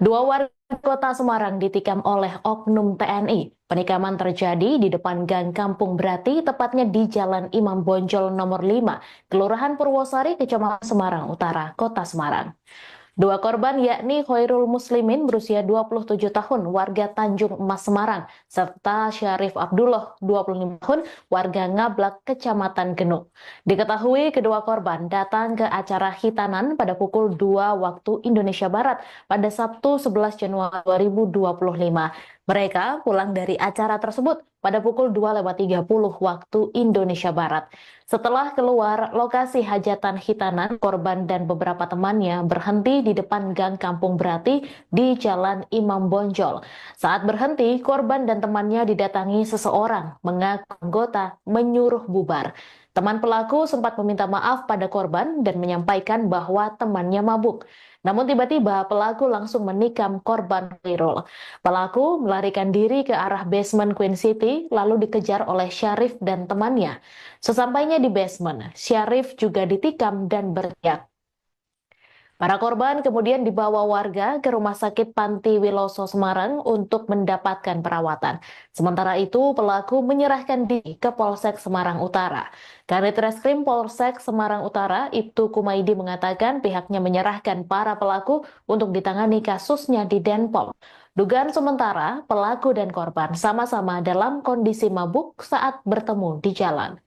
Dua warga kota Semarang ditikam oleh oknum TNI. Penikaman terjadi di depan Gang Kampung Brati, tepatnya di Jalan Imam Bonjol nomor 5, Kelurahan Purwosari, Kecamatan Semarang Utara, Kota Semarang. Dua korban yakni Khairul Muslimin berusia 27 tahun warga Tanjung Emas Semarang serta Syarif Abdullah 25 tahun warga Ngablak Kecamatan Genuk. Diketahui kedua korban datang ke acara hitanan pada pukul 2 waktu Indonesia Barat pada Sabtu 11 Januari 2025. Mereka pulang dari acara tersebut pada pukul 2.30 waktu Indonesia Barat. Setelah keluar lokasi hajatan hitanan, korban dan beberapa temannya berhenti di depan Gang Kampung Brati di Jalan Imam Bonjol. Saat berhenti, korban dan temannya didatangi seseorang mengaku anggota menyuruh bubar. Teman pelaku sempat meminta maaf pada korban dan menyampaikan bahwa temannya mabuk. Namun tiba-tiba pelaku langsung menikam korban Khairul. Pelaku melarikan diri ke arah basement Queen City lalu dikejar oleh Syarif dan temannya. Sesampainya di basement, Syarif juga ditikam dan berteriak. Para korban kemudian dibawa warga ke Rumah Sakit Panti Wiloso Semarang untuk mendapatkan perawatan. Sementara itu, pelaku menyerahkan diri ke Polsek Semarang Utara. Kanit Reskrim Polsek Semarang Utara, Ibtu Kumaidi mengatakan pihaknya menyerahkan para pelaku untuk ditangani kasusnya di Denpom. Dugaan sementara, pelaku dan korban sama-sama dalam kondisi mabuk saat bertemu di jalan.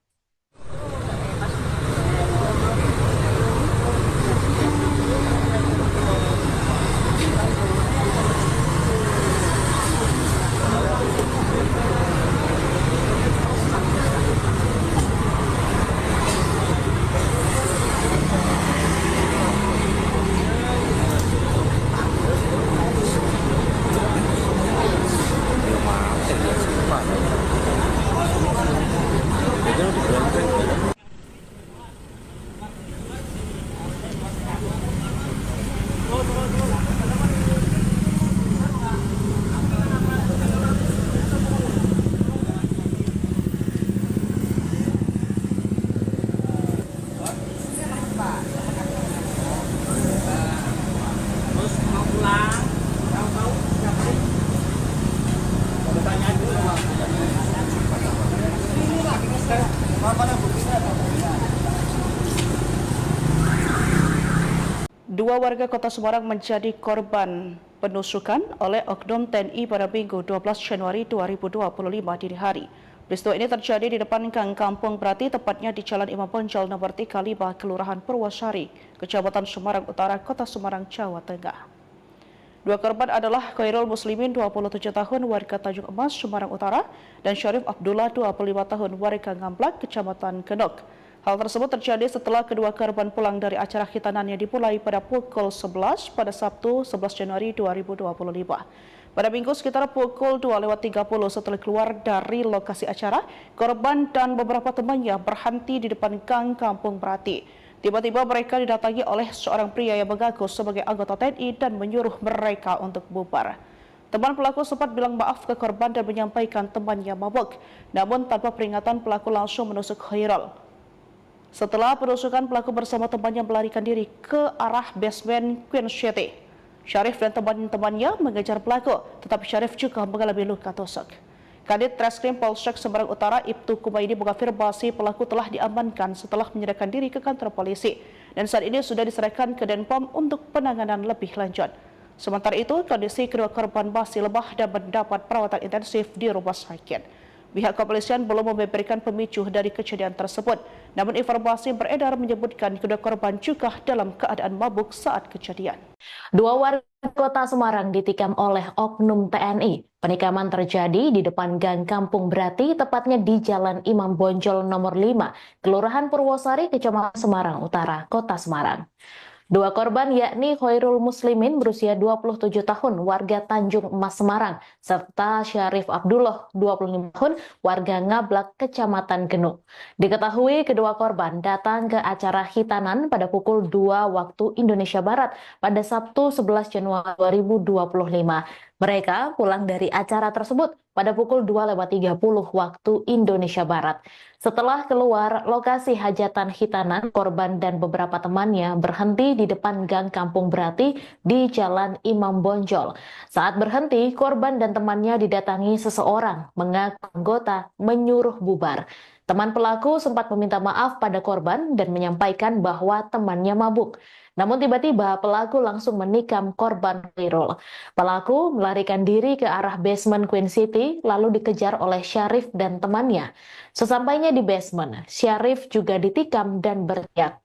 Dua warga kota Semarang menjadi korban penusukan oleh oknum TNI pada Minggu 12 Januari 2025 dini hari. Peristiwa ini terjadi di depan Gang Kampung Brati, tepatnya di Jalan Imam Bonjol nomor 35, Kelurahan Purwosari, Kecamatan Semarang Utara, Kota Semarang, Jawa Tengah. Dua korban adalah Khairul Muslimin 27 tahun warga Tanjung Emas, Semarang Utara, dan Syarif Abdullah 25 tahun warga Ngablak, Kecamatan Genuk. Hal tersebut terjadi setelah kedua korban pulang dari acara hitanan yang dimulai pada pukul 11 pada Sabtu 11 Januari 2025. Pada Minggu sekitar pukul 2.30 setelah keluar dari lokasi acara, korban dan beberapa temannya berhenti di depan Gang Kampung Brati. Tiba-tiba mereka didatangi oleh seorang pria yang mengaku sebagai anggota TNI dan menyuruh mereka untuk bubar. Teman pelaku sempat bilang maaf ke korban dan menyampaikan temannya mabuk. Namun tanpa peringatan pelaku langsung menusuk Khairul. Setelah penusukan, pelaku bersama temannya melarikan diri ke arah basement Queen City. Syarif dan teman-temannya mengejar pelaku, tetapi Syarif juga mengalami luka tusuk. Kadit Treskrim Polsek Semarang Utara Ibtu Kumaidi mengafirmasi pelaku telah diamankan setelah menyerahkan diri ke kantor polisi dan saat ini sudah diserahkan ke Denpom untuk penanganan lebih lanjut. Sementara itu, kondisi kedua korban masih lemah dan mendapat perawatan intensif di rumah sakit. Pihak kepolisian belum memberikan pemicu dari kejadian tersebut. Namun informasi yang beredar menyebutkan kedua korban juga dalam keadaan mabuk saat kejadian. Dua warga Kota Semarang ditikam oleh oknum TNI. Penikaman terjadi di depan Gang Kampung Brati, tepatnya di Jalan Imam Bonjol nomor 5, Kelurahan Purwosari, Kecamatan Semarang Utara, Kota Semarang. Dua korban yakni Khairul Muslimin berusia 27 tahun warga Tanjung Emas Semarang serta Syarif Abdullah 25 tahun warga Ngablak Kecamatan Genuk. Diketahui kedua korban datang ke acara hitanan pada pukul 2 waktu Indonesia Barat pada Sabtu 11 Januari 2025. Mereka pulang dari acara tersebut pada pukul 2.30 waktu Indonesia Barat. Setelah keluar lokasi hajatan hitanan, korban dan beberapa temannya berhenti di depan Gang Kampung Brati di Jalan Imam Bonjol. Saat berhenti, korban dan temannya didatangi seseorang mengaku anggota menyuruh bubar. Teman pelaku sempat meminta maaf pada korban dan menyampaikan bahwa temannya mabuk. Namun tiba-tiba pelaku langsung menikam korban Khairul. Pelaku melarikan diri ke arah basement Queen City lalu dikejar oleh Syarif dan temannya. Sesampainya di basement, Syarif juga ditikam dan berteriak.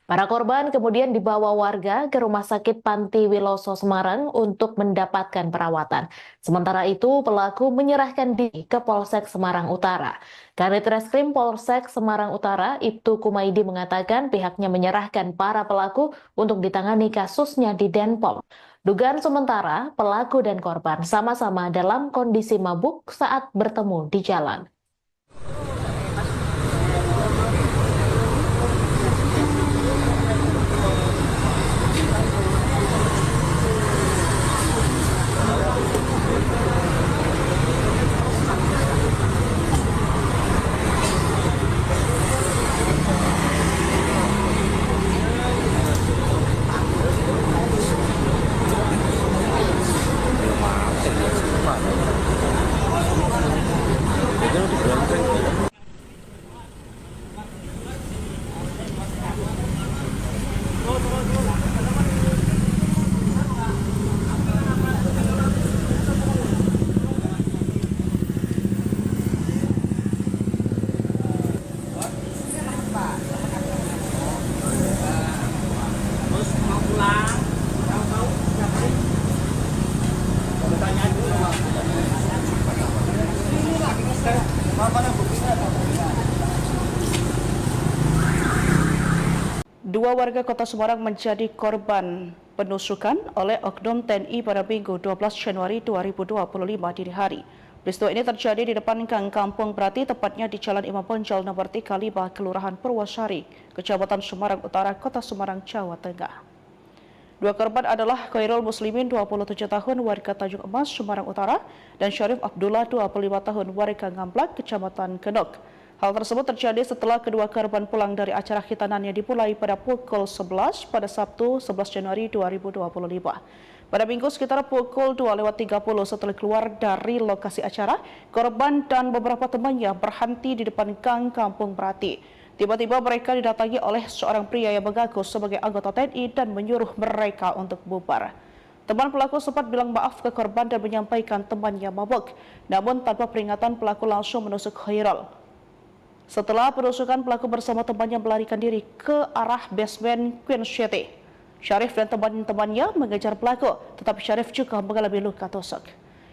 Para korban kemudian dibawa warga ke Rumah Sakit Panti Wiloso Semarang untuk mendapatkan perawatan. Sementara itu, pelaku menyerahkan diri ke Polsek Semarang Utara. Kanit Reskrim Polsek Semarang Utara, Ibtu Kumaidi mengatakan pihaknya menyerahkan para pelaku untuk ditangani kasusnya di Denpom. Dugaan sementara, pelaku dan korban sama-sama dalam kondisi mabuk saat bertemu di jalan. Dua warga Kota Semarang menjadi korban penusukan oleh oknum TNI pada Minggu 12 Januari 2025 dini hari. Peristiwa ini terjadi di depan Gang Kampung Brati, tepatnya di Jalan Imam Bonjol nomor 35, Kelurahan Purwosari, Kecamatan Semarang Utara, Kota Semarang, Jawa Tengah. Dua korban adalah Khairul Muslimin 27 tahun warga Tanjung Emas, Semarang Utara, dan Syarif Abdullah 25 tahun warga Ngablak, Kecamatan Genuk. Hal tersebut terjadi setelah kedua korban pulang dari acara hitanan yang dimulai pada pukul 11 pada Sabtu 11 Januari 2025. Pada Minggu sekitar pukul 2.30 setelah keluar dari lokasi acara, korban dan beberapa temannya berhenti di depan Gang Kampung Brati. Tiba-tiba mereka didatangi oleh seorang pria yang mengaku sebagai anggota TNI dan menyuruh mereka untuk bubar. Teman pelaku sempat bilang maaf ke korban dan menyampaikan temannya mabuk. Namun tanpa peringatan pelaku langsung menusuk Khairul. Setelah penusukan, pelaku bersama temannya melarikan diri ke arah basement Queen City. Syarif dan teman-temannya mengejar pelaku, tetapi Syarif juga mengalami luka tusuk.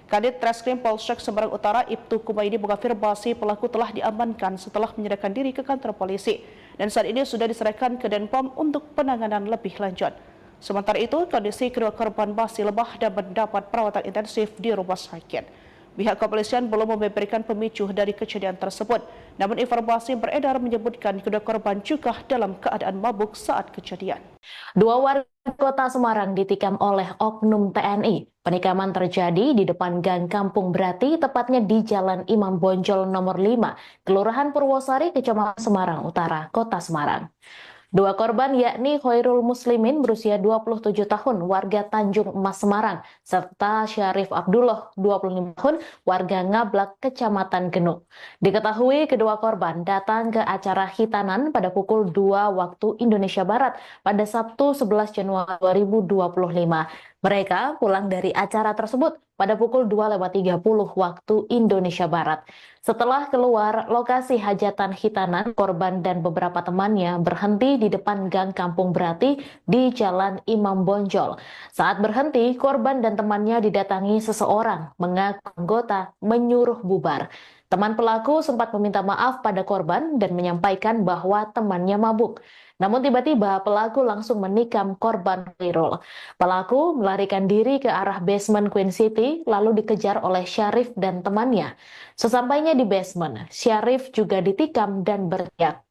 Kanit Reskrim Polsek Semarang Utara, Ibtu Kumaidi mengafirmasi pelaku telah diamankan setelah menyerahkan diri ke kantor polisi dan saat ini sudah diserahkan ke Denpom untuk penanganan lebih lanjut. Sementara itu, kondisi kedua korban masih lemah dan mendapat perawatan intensif di rumah sakit. Pihak kepolisian belum memberikan pemicu dari kejadian tersebut. Namun informasi yang beredar menyebutkan kedua korban juga dalam keadaan mabuk saat kejadian. Dua warga Kota Semarang ditikam oleh oknum TNI. Penikaman terjadi di depan Gang Kampung Brati, tepatnya di Jalan Imam Bonjol nomor 5, Kelurahan Purwosari, Kecamatan Semarang Utara, Kota Semarang. Dua korban yakni Khairul Muslimin berusia 27 tahun warga Tanjung Emas Semarang serta Syarif Abdullah 25 tahun warga Ngablak Kecamatan Genuk. Diketahui kedua korban datang ke acara hitanan pada pukul 2 waktu Indonesia Barat pada Sabtu 11 Januari 2025. Mereka pulang dari acara tersebut pada pukul 2.30 waktu Indonesia Barat. Setelah keluar lokasi hajatan khitanan, korban dan beberapa temannya berhenti di depan Gang Kampung Brati di Jalan Imam Bonjol. Saat berhenti, korban dan temannya didatangi seseorang mengaku anggota menyuruh bubar. Teman pelaku sempat meminta maaf pada korban dan menyampaikan bahwa temannya mabuk. Namun tiba-tiba pelaku langsung menikam korban Khairul. Pelaku melarikan diri ke arah basement Queen City lalu dikejar oleh Syarif dan temannya. Sesampainya di basement, Syarif juga ditikam dan berteriak.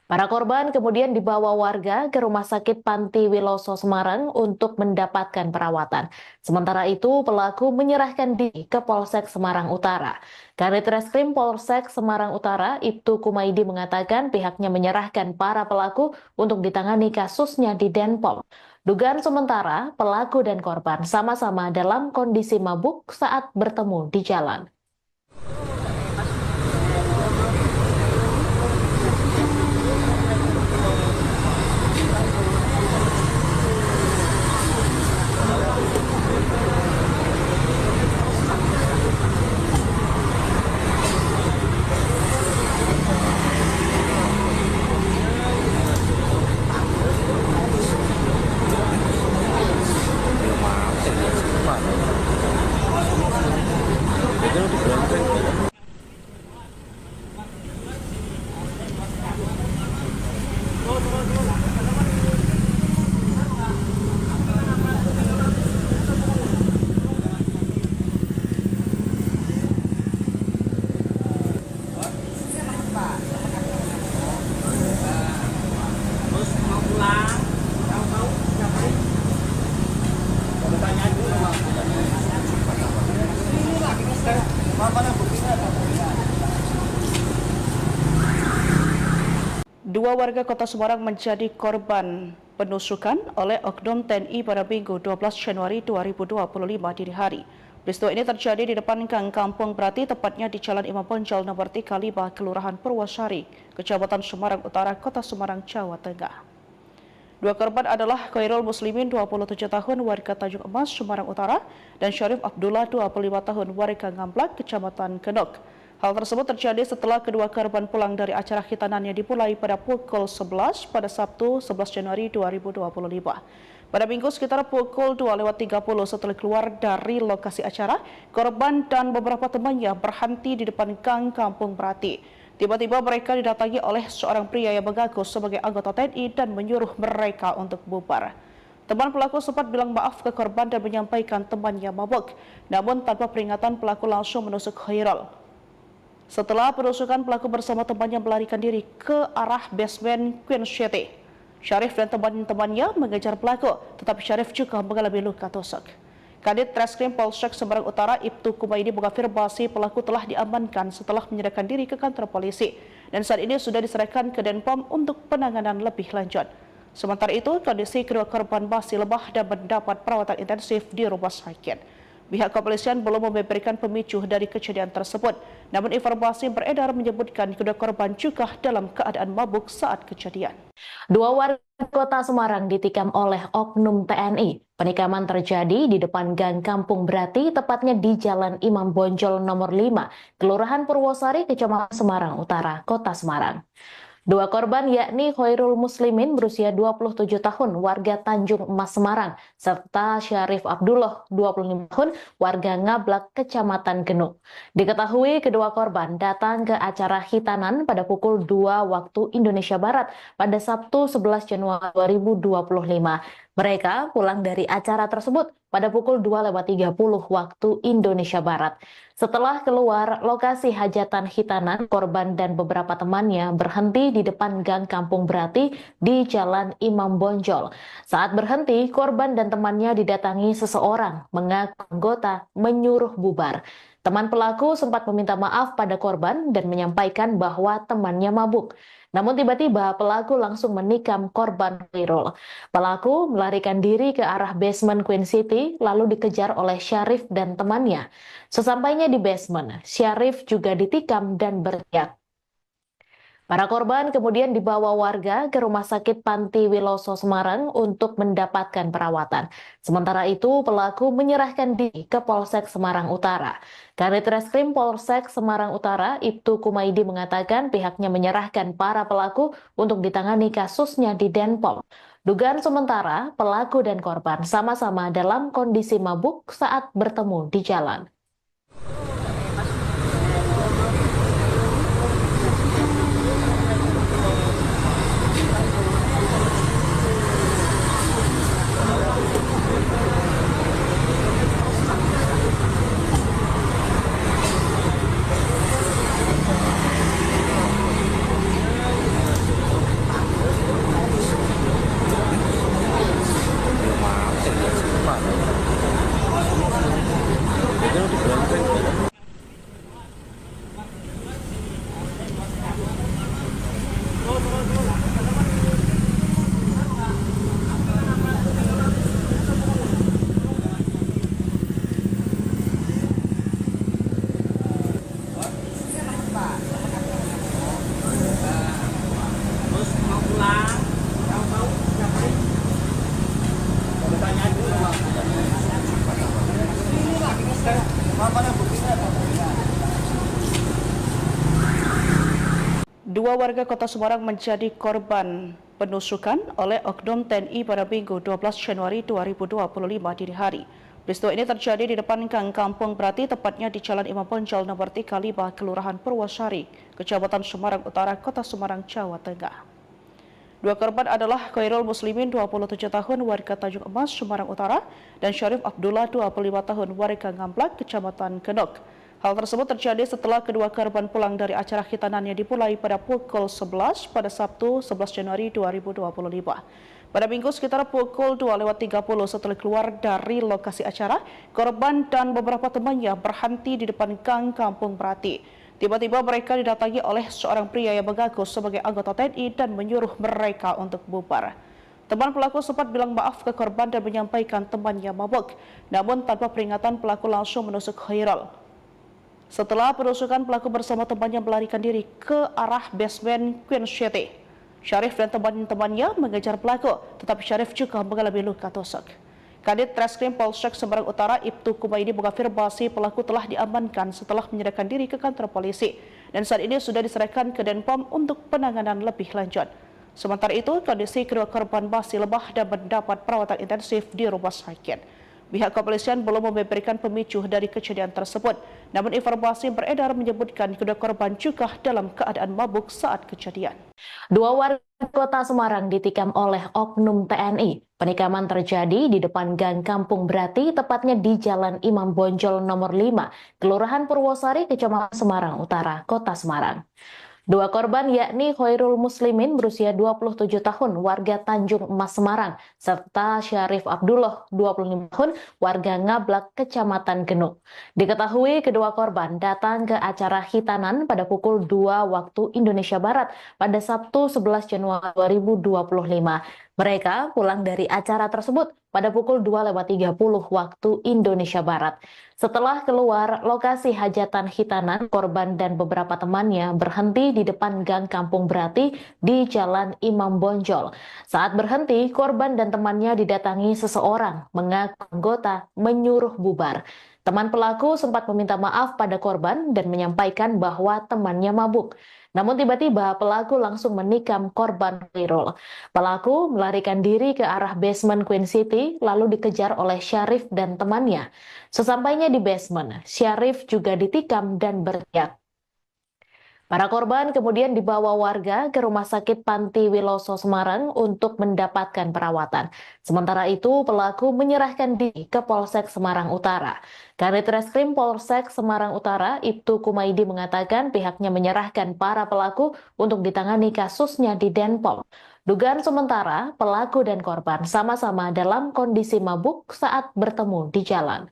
Para korban kemudian dibawa warga ke Rumah Sakit Panti Wiloso Semarang untuk mendapatkan perawatan. Sementara itu, pelaku menyerahkan diri ke Polsek Semarang Utara. Kanit Reskrim Polsek Semarang Utara, Ibtu Kumaidi mengatakan pihaknya menyerahkan para pelaku untuk ditangani kasusnya di Denpom. Dugaan sementara, pelaku dan korban sama-sama dalam kondisi mabuk saat bertemu di jalan. Dua warga Kota Semarang menjadi korban penusukan oleh Oknum TNI pada Minggu 12 Januari 2025 dini hari. Peristiwa ini terjadi di depan Gang Kampung Brati, tepatnya di Jalan Imam Bonjol nomor 35, Kelurahan Purwosari, Kecamatan Semarang Utara, Kota Semarang, Jawa Tengah. Dua korban adalah Khairul Muslimin, 27 tahun, warga Tanjung Emas, Semarang Utara, dan Syarif Abdullah, 25 tahun, warga Ngamblak, Kecamatan Genok. Hal tersebut terjadi setelah kedua korban pulang dari acara khitanan yang dimulai pada pukul 11 pada Sabtu 11 Januari 2025. Pada Minggu sekitar pukul 2.30 setelah keluar dari lokasi acara, korban dan beberapa temannya berhenti di depan Gang Kampung Brati. Tiba-tiba mereka didatangi oleh seorang pria yang mengaku sebagai anggota TNI dan menyuruh mereka untuk bubar. Teman pelaku sempat bilang maaf ke korban dan menyampaikan temannya mabuk. Namun tanpa peringatan pelaku langsung menusuk Khairul. Setelah penusukan, pelaku bersama temannya melarikan diri ke arah basement Queen City. Syarif dan teman-temannya mengejar pelaku, tetapi Syarif juga mengalami luka tusuk. Kadit Reskrim Polsek Semarang Utara, Ibtu Kumaidi mengafirmasi pelaku telah diamankan setelah menyerahkan diri ke kantor polisi dan saat ini sudah diserahkan ke Denpom untuk penanganan lebih lanjut. Sementara itu, kondisi kedua korban masih lemah dan mendapat perawatan intensif di rumah sakit. Pihak kepolisian belum memberikan pemicu dari kejadian tersebut, namun informasi beredar menyebutkan kedua korban juga dalam keadaan mabuk saat kejadian. Dua warga Kota Semarang ditikam oleh oknum TNI. Penikaman terjadi di depan Gang Kampung Brati, tepatnya di Jalan Imam Bonjol nomor 5, Kelurahan Purwosari, Kecamatan Semarang Utara, Kota Semarang. Dua korban yakni Khairul Muslimin berusia 27 tahun warga Tanjung Emas Semarang serta Syarif Abdullah 25 tahun warga Ngablak Kecamatan Genuk. Diketahui kedua korban datang ke acara khitanan pada pukul 2 waktu Indonesia Barat pada Sabtu 11 Januari 2025. Mereka pulang dari acara tersebut pada pukul 2.30 waktu Indonesia Barat. Setelah keluar lokasi hajatan khitanan, korban dan beberapa temannya berhenti di depan Gang Kampung Brati di Jalan Imam Bonjol. Saat berhenti, korban dan temannya didatangi seseorang mengaku anggota menyuruh bubar. Teman pelaku sempat meminta maaf pada korban dan menyampaikan bahwa temannya mabuk. Namun tiba-tiba pelaku langsung menikam korban Khairul. Pelaku melarikan diri ke arah basement Queen City lalu dikejar oleh Syarif dan temannya. Sesampainya di basement, Syarif juga ditikam dan berteriak. Para korban kemudian dibawa warga ke Rumah Sakit Panti Wiloso Semarang untuk mendapatkan perawatan. Sementara itu, pelaku menyerahkan diri ke Polsek Semarang Utara. Kanit Reskrim Polsek Semarang Utara, Ibtu Kumaidi mengatakan pihaknya menyerahkan para pelaku untuk ditangani kasusnya di Denpom. Dugaan sementara, pelaku dan korban sama-sama dalam kondisi mabuk saat bertemu di jalan. Dua warga Kota Semarang menjadi korban penusukan oleh Oknum TNI pada Minggu 12 Januari 2025 dini hari. Peristiwa ini terjadi di depan Gang Kampung Brati, tepatnya di Jalan Imam Bonjol nomor 35, Kelurahan Purwosari, Kecamatan Semarang Utara, Kota Semarang, Jawa Tengah. Dua korban adalah Khairul Muslimin, 27 tahun, warga Tanjung Emas, Semarang Utara, dan Syarif Abdullah, 25 tahun, warga Ngamblak, Kecamatan Genok. Hal tersebut terjadi setelah kedua korban pulang dari acara khitanan yang dimulai pada pukul 11 pada Sabtu 11 Januari 2025. Pada Minggu sekitar pukul 2:30 setelah keluar dari lokasi acara, korban dan beberapa temannya berhenti di depan Gang Kampung Brati. Tiba-tiba mereka didatangi oleh seorang pria yang mengaku sebagai anggota TNI dan menyuruh mereka untuk bubar. Teman pelaku sempat bilang maaf ke korban dan menyampaikan temannya mabuk. Namun tanpa peringatan, pelaku langsung menusuk Khairul. Setelah penusukan, pelaku bersama temannya melarikan diri ke arah basement Queen City. Syarif dan teman-temannya mengejar pelaku, tetapi Syarif juga mengalami luka tusuk. Kanit Reskrim Polsek Semarang Utara, Ibtu Kumaidi mengafirmasi pelaku telah diamankan setelah menyerahkan diri ke kantor polisi dan saat ini sudah diserahkan ke Denpom untuk penanganan lebih lanjut. Sementara itu, kondisi kedua korban masih lemah dan mendapat perawatan intensif di rumah sakit. Pihak kepolisian belum memberikan pemicu dari kejadian tersebut, namun informasi beredar menyebutkan kedua korban juga dalam keadaan mabuk saat kejadian. Dua warga Kota Semarang ditikam oleh oknum TNI. Penikaman terjadi di depan Gang Kampung Brati, tepatnya di Jalan Imam Bonjol nomor 5, Kelurahan Purwosari, Kecamatan Semarang Utara, Kota Semarang. Dua korban yakni Khairul Muslimin berusia 27 tahun, warga Tanjung Emas Semarang, serta Syarif Abdullah 25 tahun, warga Ngablak, Kecamatan Genuk. Diketahui kedua korban datang ke acara khitanan pada pukul 2 waktu Indonesia Barat pada Sabtu 11 Januari 2025. Mereka pulang dari acara tersebut pada pukul 2:30 waktu Indonesia Barat. Setelah keluar lokasi hajatan khitanan, korban dan beberapa temannya berhenti di depan Gang Kampung Brati di Jalan Imam Bonjol. Saat berhenti, korban dan temannya didatangi seseorang mengaku anggota menyuruh bubar. Teman pelaku sempat meminta maaf pada korban dan menyampaikan bahwa temannya mabuk. Namun tiba-tiba pelaku langsung menikam korban Khairul. Pelaku melarikan diri ke arah basement Queen City lalu dikejar oleh Syarif dan temannya. Sesampainya di basement, Syarif juga ditikam dan berteriak. Para korban kemudian dibawa warga ke Rumah Sakit Panti Wiloso Semarang untuk mendapatkan perawatan. Sementara itu, pelaku menyerahkan diri ke Polsek Semarang Utara. Kanit Reskrim Polsek Semarang Utara, Ibtu Kumaidi mengatakan pihaknya menyerahkan para pelaku untuk ditangani kasusnya di Denpom. Dugaan sementara, pelaku dan korban sama-sama dalam kondisi mabuk saat bertemu di jalan.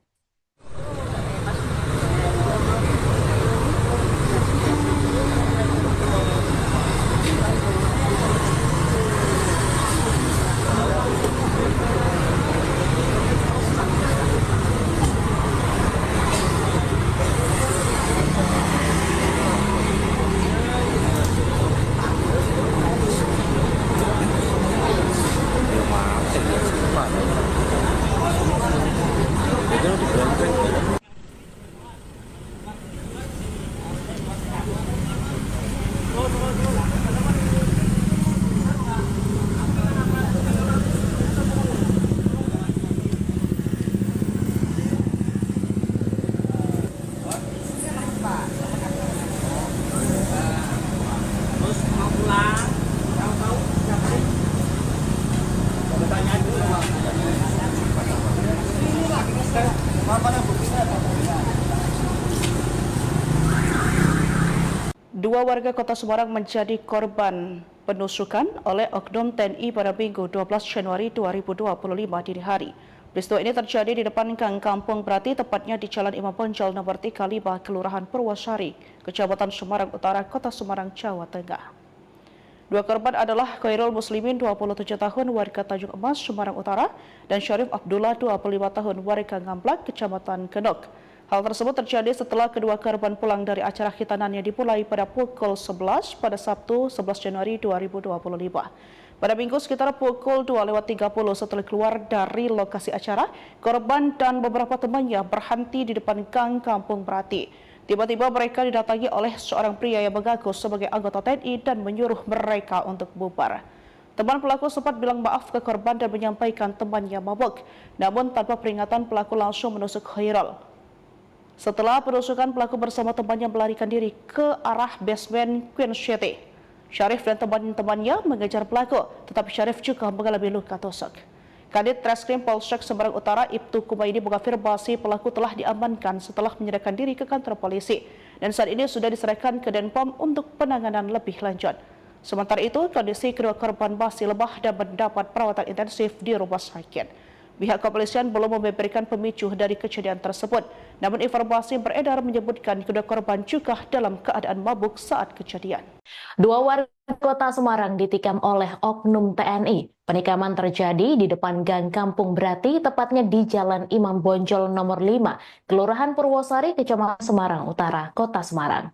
Dua warga Kota Semarang menjadi korban penusukan oleh Oknum TNI pada Minggu 12 Januari 2025 dini hari. Peristiwa ini terjadi di depan Gang Kampung Brati, tepatnya di Jalan Imam Bonjol nomor 35, Kelurahan Purwosari, Kecamatan Semarang Utara, Kota Semarang, Jawa Tengah. Dua korban adalah Khairul Muslimin, 27 tahun, warga Tanjung Emas, Semarang Utara, dan Syarif Abdullah, 25 tahun, warga Ngamblak, Kecamatan Genok. Hal tersebut terjadi setelah kedua korban pulang dari acara khitanan yang dimulai pada pukul 11 pada Sabtu 11 Januari 2025. Pada Minggu sekitar pukul 2.30 setelah keluar dari lokasi acara, korban dan beberapa temannya berhenti di depan Gang Kampung Brati. Tiba-tiba mereka didatangi oleh seorang pria yang mengaku sebagai anggota TNI dan menyuruh mereka untuk bubar. Teman pelaku sempat bilang maaf ke korban dan menyampaikan temannya mabuk. Namun tanpa peringatan, pelaku langsung menusuk Khairul. Setelah penusukan, pelaku bersama temannya melarikan diri ke arah basement Queen City. Syarif dan teman-temannya mengejar pelaku, tetapi Syarif juga mengalami luka tusuk. Kadit Treskrim Polsek Semarang Utara Ibtu Kumaidi mengafirmasi pelaku telah diamankan setelah menyerahkan diri ke kantor polisi dan saat ini sudah diserahkan ke Denpom untuk penanganan lebih lanjut. Sementara itu, kondisi kedua korban masih lemah dan mendapat perawatan intensif di rumah sakit. Pihak kepolisian belum memberikan pemicu dari kejadian tersebut, namun informasi beredar menyebutkan kedua korban juga dalam keadaan mabuk saat kejadian. Dua warga Kota Semarang ditikam oleh oknum TNI. Penikaman terjadi di depan Gang Kampung Brati, tepatnya di Jalan Imam Bonjol nomor 5, Kelurahan Purwosari, Kecamatan Semarang Utara, Kota Semarang.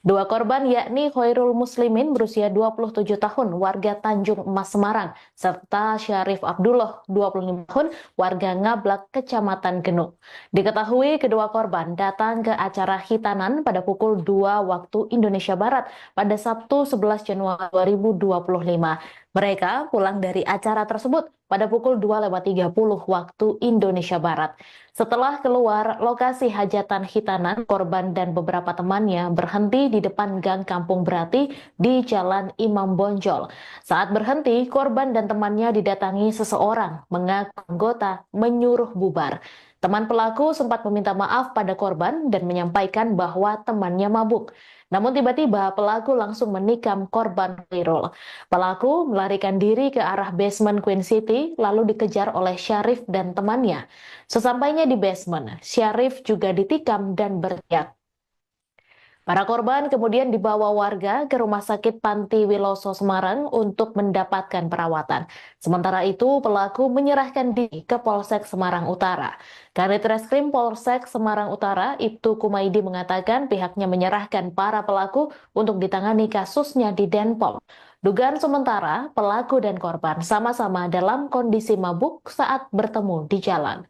Dua korban yakni Khairul Muslimin berusia 27 tahun, warga Tanjung Emas Semarang, serta Syarif Abdullah 25 tahun, warga Ngablak, Kecamatan Genuk. Diketahui kedua korban datang ke acara khitanan pada pukul 2 waktu Indonesia Barat pada Sabtu 11 Januari 2025. Mereka pulang dari acara tersebut pada pukul 2.30 waktu Indonesia Barat. Setelah keluar lokasi hajatan khitanan, korban dan beberapa temannya berhenti di depan Gang Kampung Brati di Jalan Imam Bonjol. Saat berhenti, korban dan temannya didatangi seseorang mengaku anggota menyuruh bubar. Teman pelaku sempat meminta maaf pada korban dan menyampaikan bahwa temannya mabuk. Namun tiba-tiba pelaku langsung menikam korban Khairul. Pelaku melarikan diri ke arah basement Queen City lalu dikejar oleh Syarif dan temannya. Sesampainya di basement, Syarif juga ditikam dan berteriak. Para korban kemudian dibawa warga ke Rumah Sakit Panti Wiloso Semarang untuk mendapatkan perawatan. Sementara itu, pelaku menyerahkan diri ke Polsek Semarang Utara. Kanit Reskrim Polsek Semarang Utara, Ibtu Kumaidi mengatakan pihaknya menyerahkan para pelaku untuk ditangani kasusnya di Denpom. Dugaan sementara, pelaku dan korban sama-sama dalam kondisi mabuk saat bertemu di jalan.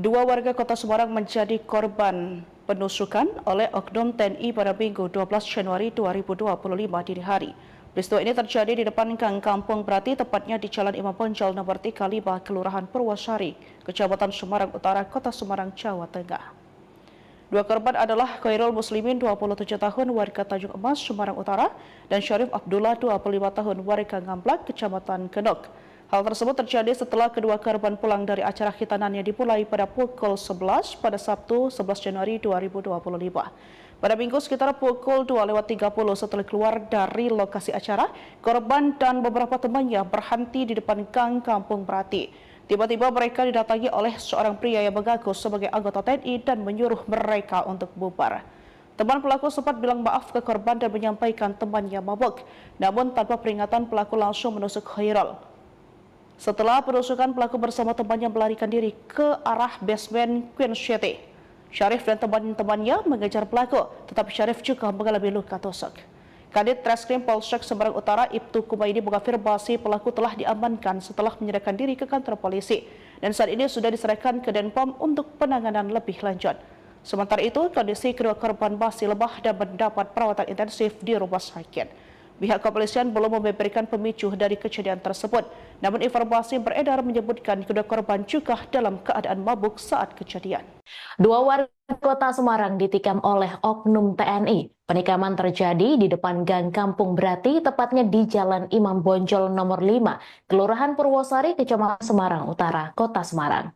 Dua warga Kota Semarang menjadi korban penusukan oleh Oknum TNI pada Minggu 12 Januari 2025 dini hari. Peristiwa ini terjadi di depan Gang Kampung Brati, tepatnya di Jalan Imam Bonjol nomor 35, Kelurahan Purwosari, Kecamatan Semarang Utara, Kota Semarang, Jawa Tengah. Dua korban adalah Khairul Muslimin, 27 tahun, warga Tanjung Emas, Semarang Utara, dan Syarif Abdullah, 25 tahun, warga Ngamblak, Kecamatan Genok. Hal tersebut terjadi setelah kedua korban pulang dari acara khitanan yang dimulai pada pukul 11 pada Sabtu 11 Januari 2025. Pada Minggu sekitar pukul 2.30 setelah keluar dari lokasi acara, korban dan beberapa temannya berhenti di depan Gang Kampung Brati. Tiba-tiba mereka didatangi oleh seorang pria yang mengaku sebagai anggota TNI dan menyuruh mereka untuk bubar. Teman pelaku sempat bilang maaf ke korban dan menyampaikan temannya mabuk. Namun tanpa peringatan pelaku langsung menusuk Khairul. Setelah penusukan, pelaku bersama temannya melarikan diri ke arah basement Queen City. Syarif dan teman-temannya mengejar pelaku, tetapi Syarif juga mengalami luka tusuk. Kadit Treskrim Polsek Semarang Utara Ibtu Kumaidi mengafirmasi pelaku telah diamankan setelah menyerahkan diri ke kantor polisi dan saat ini sudah diserahkan ke Denpom untuk penanganan lebih lanjut. Sementara itu, kondisi kedua korban masih lemah dan mendapat perawatan intensif di rumah sakit. Pihak kepolisian belum memberikan pemicu dari kejadian tersebut, namun informasi beredar menyebutkan kedua korban juga dalam keadaan mabuk saat kejadian. Dua warga kota Semarang ditikam oleh oknum TNI. Penikaman terjadi di depan Gang Kampung Brati, tepatnya di Jalan Imam Bonjol nomor 5, Kelurahan Purwosari, Kecamatan Semarang Utara, Kota Semarang.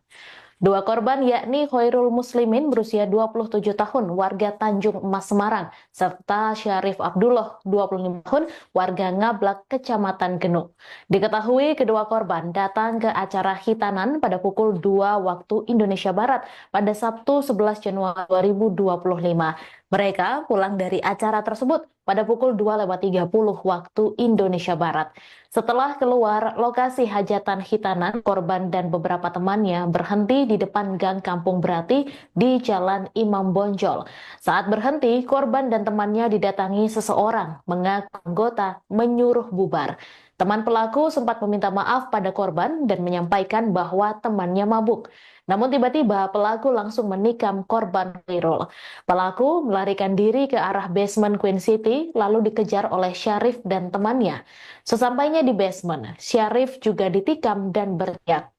Dua korban yakni Khairul Muslimin berusia 27 tahun warga Tanjung Emas Semarang serta Syarif Abdullah 25 tahun warga Ngablak Kecamatan Genuk. Diketahui kedua korban datang ke acara hitanan pada pukul 2 waktu Indonesia Barat pada Sabtu 11 Januari 2025. Mereka pulang dari acara tersebut pada pukul 2.30 waktu Indonesia Barat. Setelah keluar lokasi hajatan hitanan, korban dan beberapa temannya berhenti di depan Gang Kampung Brati di Jalan Imam Bonjol. Saat berhenti, korban dan temannya didatangi seseorang mengaku anggota menyuruh bubar. Teman pelaku sempat meminta maaf pada korban dan menyampaikan bahwa temannya mabuk. Namun tiba-tiba pelaku langsung menikam korban Khairul. Pelaku melarikan diri ke arah basement Queen City lalu dikejar oleh Syarif dan temannya. Sesampainya di basement, Syarif juga ditikam dan berteriak.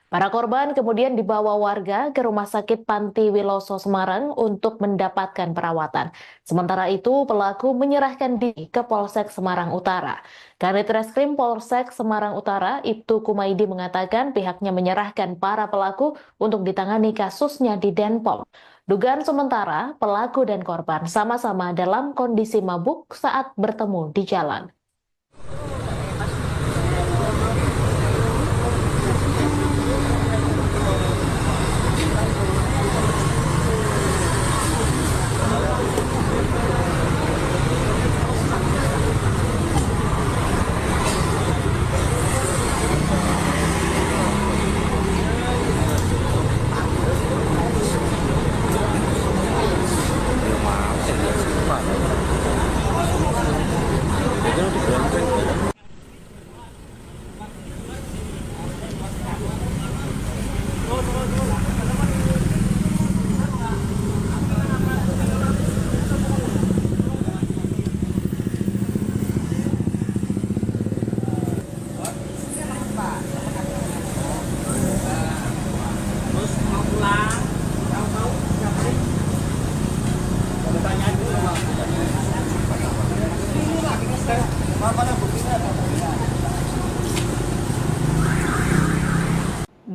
Para korban kemudian dibawa warga ke Rumah Sakit Panti Wiloso Semarang untuk mendapatkan perawatan. Sementara itu, pelaku menyerahkan diri ke Polsek Semarang Utara. Kanit Reskrim Polsek Semarang Utara, Ibtu Kumaidi mengatakan pihaknya menyerahkan para pelaku untuk ditangani kasusnya di Denpom. Dugaan sementara, pelaku dan korban sama-sama dalam kondisi mabuk saat bertemu di jalan.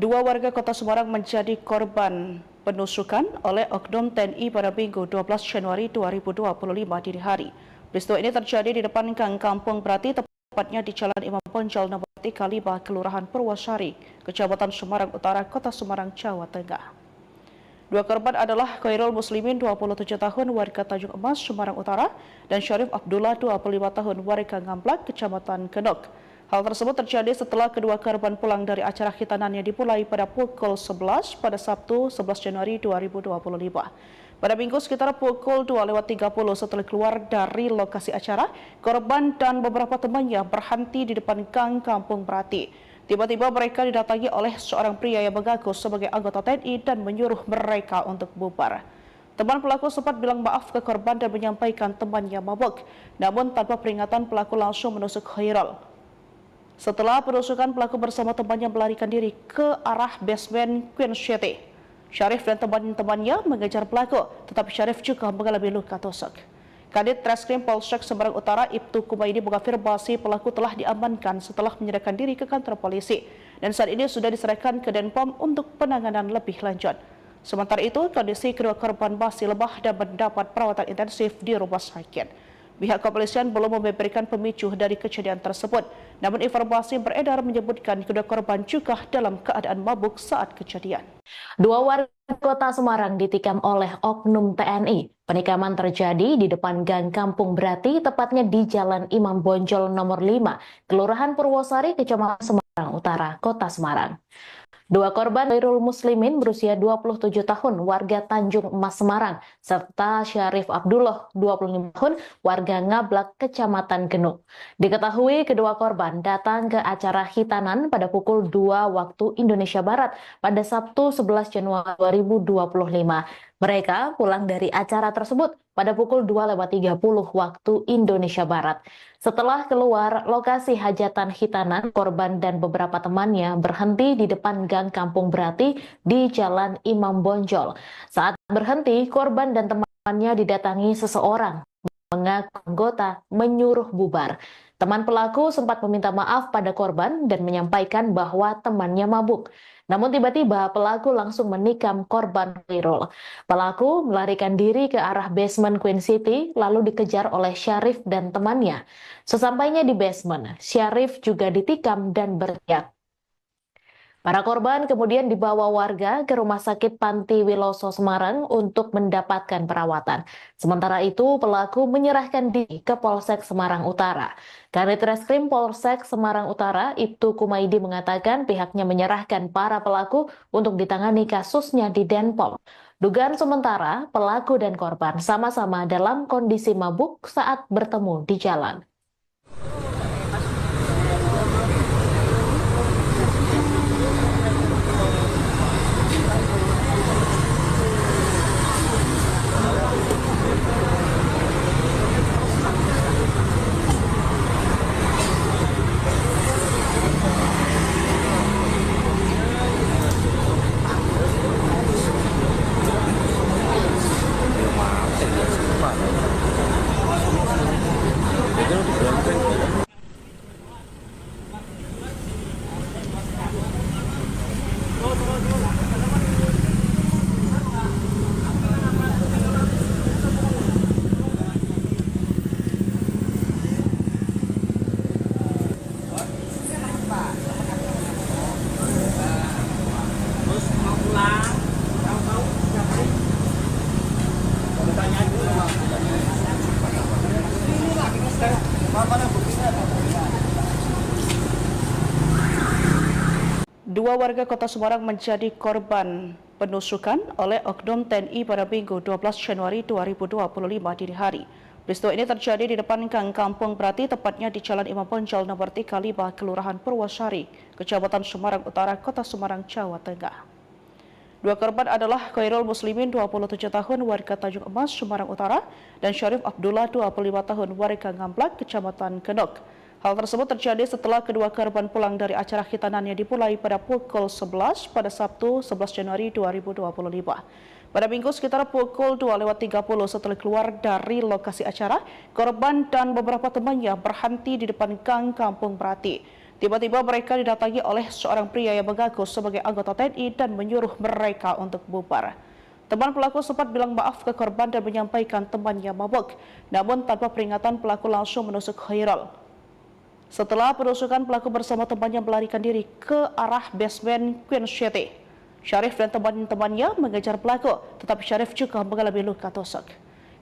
Dua warga kota Semarang menjadi korban penusukan oleh oknum TNI pada Minggu 12 Januari 2025 dini hari. Peristiwa ini terjadi di depan Gang Kampung Brati, tepatnya di Jalan Imam Bonjol nomor 3 Kalibah, Kelurahan Purwosari, Kecamatan Semarang Utara, Kota Semarang, Jawa Tengah. Dua korban adalah Khairul Muslimin 27 tahun warga Tanjung Emas, Semarang Utara, dan Syarif Abdullah 25 tahun warga Ngablak, Kecamatan Genuk. Hal tersebut terjadi setelah kedua korban pulang dari acara hitanan yang dimulai pada pukul 11 pada Sabtu 11 Januari 2025. Pada Minggu sekitar pukul 2.30 setelah keluar dari lokasi acara, korban dan beberapa temannya berhenti di depan Gang Kampung Brati. Tiba-tiba mereka didatangi oleh seorang pria yang mengaku sebagai anggota TNI dan menyuruh mereka untuk bubar. Teman pelaku sempat bilang maaf ke korban dan menyampaikan temannya mabuk. Namun tanpa peringatan pelaku langsung menusuk Khairul. Setelah penusukan, pelaku bersama temannya melarikan diri ke arah basement Queen City. Syarif dan teman-temannya mengejar pelaku, tetapi Syarif juga mengalami luka tusuk. Kadit Treskrim Polsek Semarang Utara Ibtu Kumaidi mengafirmasi pelaku telah diamankan setelah menyerahkan diri ke kantor polisi dan saat ini sudah diserahkan ke Denpom untuk penanganan lebih lanjut. Sementara itu, kondisi kedua korban masih lemah dan mendapat perawatan intensif di rumah sakit. Pihak kepolisian belum memberikan pemicu dari kejadian tersebut. Namun informasi beredar menyebutkan kedua korban juga dalam keadaan mabuk saat kejadian. Dua warga kota Semarang ditikam oleh oknum TNI. Penikaman terjadi di depan Gang Kampung Brati, tepatnya di Jalan Imam Bonjol nomor 5, Kelurahan Purwosari, Kecamatan Semarang Utara, Kota Semarang. Dua korban Khairul Muslimin berusia 27 tahun, warga Tanjung Emas Semarang, serta Syarif Abdullah, 25 tahun, warga Ngablak, Kecamatan Genuk. Diketahui kedua korban datang ke acara hitanan pada pukul 2 waktu Indonesia Barat pada Sabtu 11 Januari 2025. Mereka pulang dari acara tersebut pada pukul 2.30 waktu Indonesia Barat. Setelah keluar lokasi hajatan hitanan, korban dan beberapa temannya berhenti di depan Gang Kampung Brati di Jalan Imam Bonjol. Saat berhenti, korban dan temannya didatangi seseorang mengaku anggota menyuruh bubar. Teman pelaku sempat meminta maaf pada korban dan menyampaikan bahwa temannya mabuk. Namun tiba-tiba pelaku langsung menikam korban Khairul. Pelaku melarikan diri ke arah basement Queen City lalu dikejar oleh Syarif dan temannya. Sesampainya di basement, Syarif juga ditikam dan berteriak. Para korban kemudian dibawa warga ke Rumah Sakit Panti Wiloso Semarang untuk mendapatkan perawatan. Sementara itu, pelaku menyerahkan diri ke Polsek Semarang Utara. Kanit Reskrim Polsek Semarang Utara, Ibtu Kumaidi mengatakan pihaknya menyerahkan para pelaku untuk ditangani kasusnya di Denpom. Dugaan sementara, pelaku dan korban sama-sama dalam kondisi mabuk saat bertemu di jalan. Dua warga kota Semarang menjadi korban penusukan oleh oknum TNI pada Minggu 12 Januari 2025 dini hari. Peristiwa ini terjadi di depan Gang Kampung Brati, tepatnya di Jalan Imam Bonjol nomor 35, Kelurahan Purwosari, Kecamatan Semarang Utara, Kota Semarang, Jawa Tengah. Dua korban adalah Khairul Muslimin, 27 tahun, warga Tanjung Emas, Semarang Utara, dan Syarif Abdullah, 25 tahun, warga Ngablak, Kecamatan Genuk. Hal tersebut terjadi setelah kedua korban pulang dari acara hitanannya dimulai pada pukul 11 pada Sabtu 11 Januari 2025. Pada Minggu sekitar pukul 2.30 setelah keluar dari lokasi acara, korban dan beberapa temannya berhenti di depan Gang Kampung Brati. Tiba-tiba mereka didatangi oleh seorang pria yang mengaku sebagai anggota TNI dan menyuruh mereka untuk bubar. Teman pelaku sempat bilang maaf ke korban dan menyampaikan temannya mabuk. Namun tanpa peringatan pelaku langsung menusuk Khairul. Setelah penusukan, pelaku bersama temannya melarikan diri ke arah basement Queen City. Syarif dan teman-temannya mengejar pelaku, tetapi Syarif juga mengalami luka tusuk.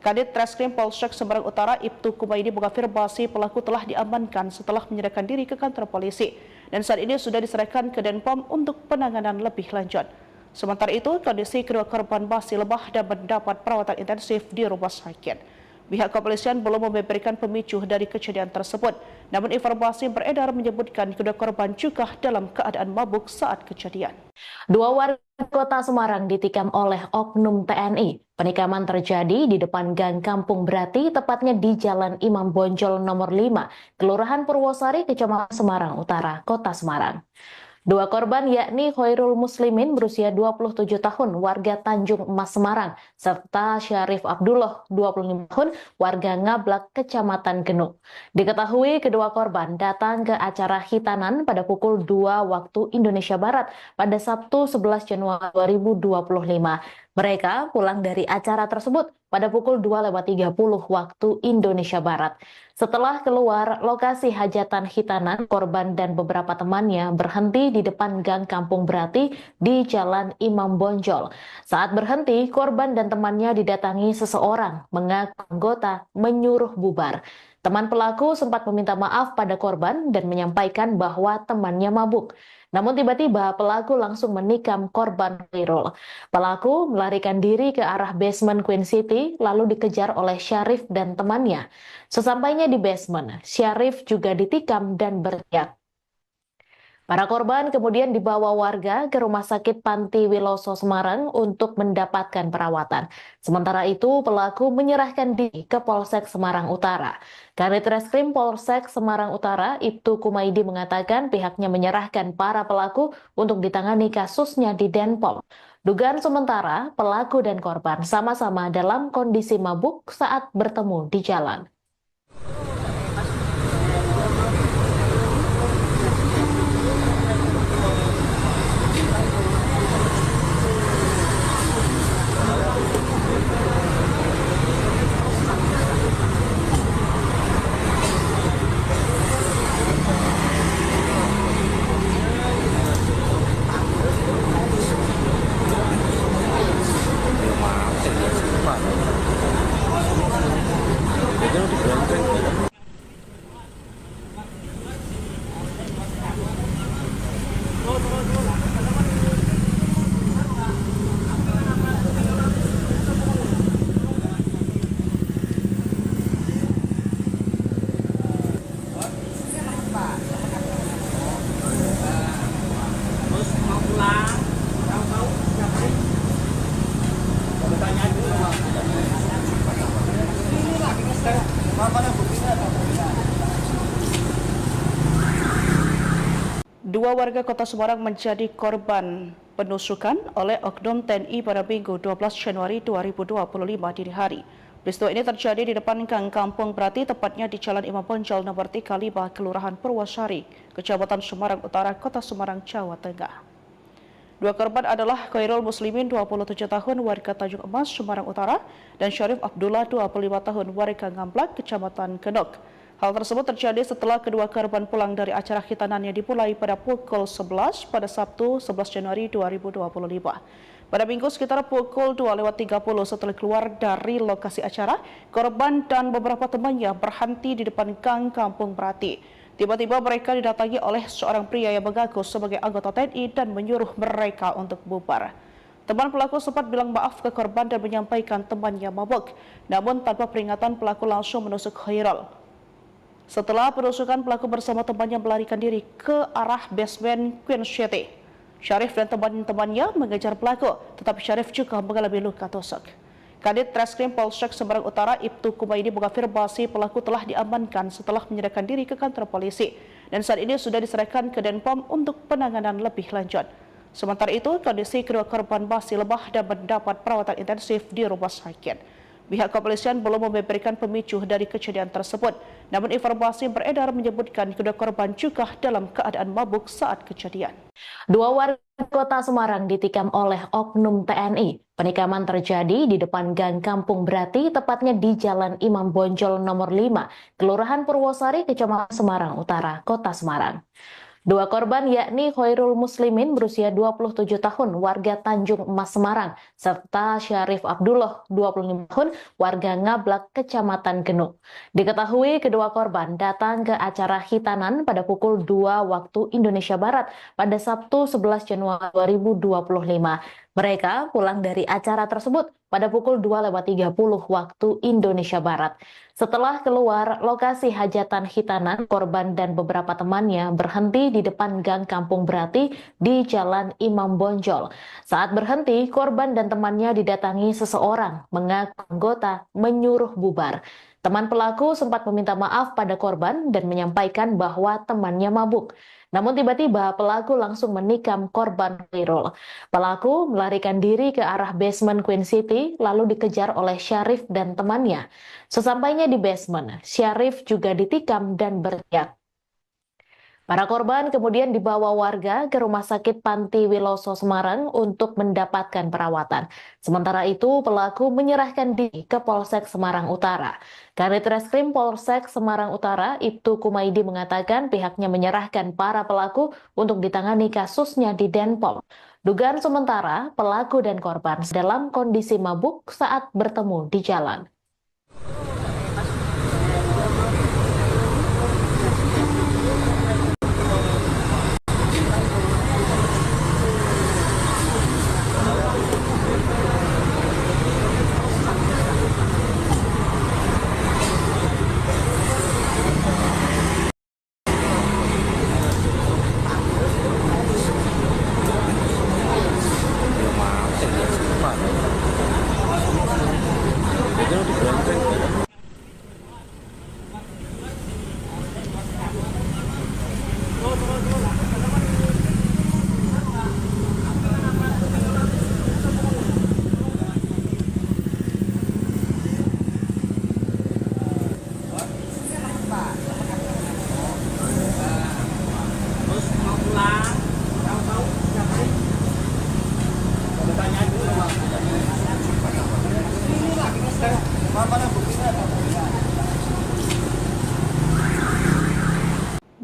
Kanit Reskrim Polsek Semarang Utara, Ibtu Kumaidi mengafirmasi pelaku telah diamankan setelah menyerahkan diri ke kantor polisi dan saat ini sudah diserahkan ke Denpom untuk penanganan lebih lanjut. Sementara itu, kondisi kedua korban masih lemah dan mendapat perawatan intensif di rumah sakit. Pihak kepolisian belum memberikan pemicu dari kejadian tersebut. Namun informasi beredar menyebutkan kedua korban juga dalam keadaan mabuk saat kejadian. Dua warga kota Semarang ditikam oleh oknum TNI. Penikaman terjadi di depan Gang Kampung Brati, tepatnya di Jalan Imam Bonjol nomor 5, Kelurahan Purwosari, Kecamatan Semarang Utara, Kota Semarang. Dua korban yakni Khairul Muslimin berusia 27 tahun, warga Tanjung Emas Semarang, serta Syarif Abdullah, 25 tahun, warga Ngablak, Kecamatan Genuk. Diketahui kedua korban datang ke acara hitanan pada pukul 2 waktu Indonesia Barat pada Sabtu 11 Januari 2025. Mereka pulang dari acara tersebut pada pukul 2.30 waktu Indonesia Barat. Setelah keluar lokasi hajatan khitanan, korban dan beberapa temannya berhenti di depan gang Kampung Brati di Jalan Imam Bonjol. Saat berhenti, korban dan temannya didatangi seseorang mengaku anggota menyuruh bubar. Teman pelaku sempat meminta maaf pada korban dan menyampaikan bahwa temannya mabuk. Namun tiba-tiba pelaku langsung menikam korban Khairul. Pelaku melarikan diri ke arah basement Queen City lalu dikejar oleh Syarif dan temannya. Sesampainya di basement, Syarif juga ditikam dan berteriak. Para korban kemudian dibawa warga ke Rumah Sakit Panti Wiloso Semarang untuk mendapatkan perawatan. Sementara itu, pelaku menyerahkan diri ke Polsek Semarang Utara. Kanit Reskrim Polsek Semarang Utara, Ibtu Kumaidi mengatakan pihaknya menyerahkan para pelaku untuk ditangani kasusnya di Denpom. Dugaan sementara, pelaku dan korban sama-sama dalam kondisi mabuk saat bertemu di jalan. Dua warga Kota Semarang menjadi korban penusukan oleh oknum TNI pada Minggu 12 Januari 2025 dini hari. Peristiwa ini terjadi di depan Gang Kampung Brati, tepatnya di Jalan Imam Bonjol nomor 35, Kelurahan Purwosari, Kecamatan Semarang Utara, Kota Semarang, Jawa Tengah. Dua korban adalah Khairul Muslimin, 27 tahun, warga Tanjung Emas, Semarang Utara, dan Syarif Abdullah, 25 tahun, warga Ngamblak, Kecamatan Genok. Hal tersebut terjadi setelah kedua korban pulang dari acara khitanan yang dimulai pada pukul 11 pada Sabtu 11 Januari 2025. Pada Minggu sekitar pukul 2.30 setelah keluar dari lokasi acara, korban dan beberapa temannya berhenti di depan Gang Kampung Brati. Tiba-tiba mereka didatangi oleh seorang pria yang mengaku sebagai anggota TNI dan menyuruh mereka untuk bubar. Teman pelaku sempat bilang maaf ke korban dan menyampaikan temannya mabuk. Namun tanpa peringatan pelaku langsung menusuk Khairul. Setelah penusukan, pelaku bersama temannya melarikan diri ke arah basement Queen City. Syarif dan teman-temannya mengejar pelaku, tetapi Syarif juga mengalami luka tusuk. Kanit Reskrim Polsek Semarang Utara, Ibtu Kumaidi mengafirmasi pelaku telah diamankan setelah menyerahkan diri ke kantor polisi dan saat ini sudah diserahkan ke Denpom untuk penanganan lebih lanjut. Sementara itu, kondisi kedua korban masih lemah dan mendapat perawatan intensif di rumah sakit. Pihak kepolisian belum memberikan pemicu dari kejadian tersebut, namun informasi beredar menyebutkan kedua korban juga dalam keadaan mabuk saat kejadian. Dua warga Kota Semarang ditikam oleh oknum TNI. Penikaman terjadi di depan Gang Kampung Brati, tepatnya di Jalan Imam Bonjol nomor 5, Kelurahan Purwosari, Kecamatan Semarang Utara, Kota Semarang. Dua korban yakni Khairul Muslimin berusia 27 tahun, warga Tanjung Emas Semarang, serta Syarif Abdullah 25 tahun, warga Ngablak, Kecamatan Genuk. Diketahui kedua korban datang ke acara khitanan pada pukul 2 waktu Indonesia Barat pada Sabtu 11 Januari 2025. Mereka pulang dari acara tersebut pada pukul 2.30 waktu Indonesia Barat. Setelah keluar lokasi hajatan khitanan, korban dan beberapa temannya berhenti di depan Gang Kampung Brati di Jalan Imam Bonjol. Saat berhenti, korban dan temannya didatangi seseorang mengaku anggota menyuruh bubar. Teman pelaku sempat meminta maaf pada korban dan menyampaikan bahwa temannya mabuk. Namun tiba-tiba pelaku langsung menikam korban Khairul. Pelaku melarikan diri ke arah basement Queen City lalu dikejar oleh Syarif dan temannya. Sesampainya di basement, Syarif juga ditikam dan berteriak. Para korban kemudian dibawa warga ke Rumah Sakit Panti Wiloso Semarang untuk mendapatkan perawatan. Sementara itu, pelaku menyerahkan diri ke Polsek Semarang Utara. Kanit Reskrim Polsek Semarang Utara, Ibtu Kumaidi mengatakan pihaknya menyerahkan para pelaku untuk ditangani kasusnya di Denpom. Dugaan sementara, pelaku dan korban dalam kondisi mabuk saat bertemu di jalan.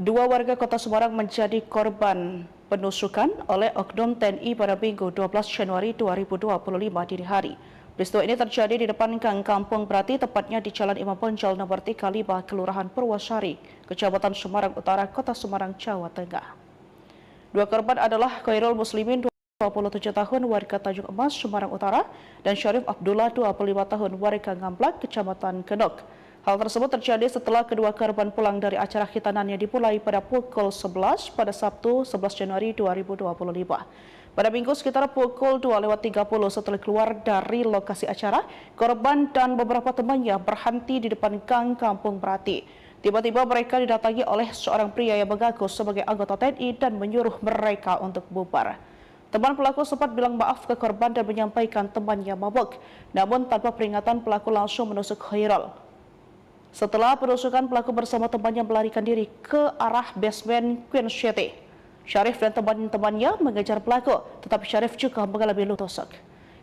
Dua warga Kota Semarang menjadi korban penusukan oleh Oknum TNI pada Minggu 12 Januari 2025 dini hari. Peristiwa ini terjadi di depan Gang Kampung Brati, tepatnya di Jalan Imam Bonjol nomor 35, Kelurahan Purwosari, Kecamatan Semarang Utara, Kota Semarang, Jawa Tengah. Dua korban adalah Khairul Muslimin, 27 tahun, warga Tanjung Emas, Semarang Utara, dan Syarif Abdullah, 25 tahun, warga Ngamblak, Kecamatan Genok. Hal tersebut terjadi setelah kedua korban pulang dari acara khitanan yang dimulai pada pukul 11 pada Sabtu 11 Januari 2025. Pada Minggu sekitar pukul 2.30 setelah keluar dari lokasi acara, korban dan beberapa temannya berhenti di depan Gang Kampung Brati. Tiba-tiba mereka didatangi oleh seorang pria yang mengaku sebagai anggota TNI dan menyuruh mereka untuk bubar. Teman pelaku sempat bilang maaf ke korban dan menyampaikan temannya mabuk. Namun tanpa peringatan, pelaku langsung menusuk Khairul. Setelah penusukan, pelaku bersama temannya melarikan diri ke arah basement Queen City. Syarif dan teman-temannya mengejar pelaku, tetapi Syarif juga mengalami luka tusuk.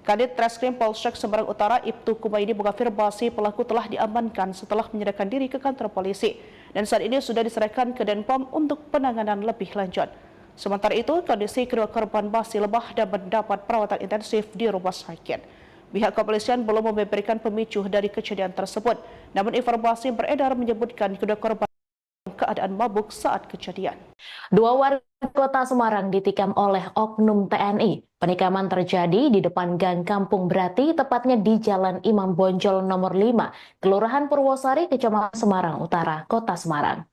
Kanit Reskrim Polsek Semarang Utara, Ibtu Kumaidi mengafirmasi pelaku telah diamankan setelah menyerahkan diri ke kantor polisi dan saat ini sudah diserahkan ke Denpom untuk penanganan lebih lanjut. Sementara itu, kondisi kedua korban masih lemah dan mendapat perawatan intensif di rumah sakit. Pihak kepolisian belum memberikan pemicu dari kejadian tersebut, namun informasi beredar menyebutkan kedua korban dalam keadaan mabuk saat kejadian. Dua warga Kota Semarang ditikam oleh oknum TNI. Penikaman terjadi di depan Gang Kampung Brati, tepatnya di Jalan Imam Bonjol nomor 5, Kelurahan Purwosari, Kecamatan Semarang Utara, Kota Semarang.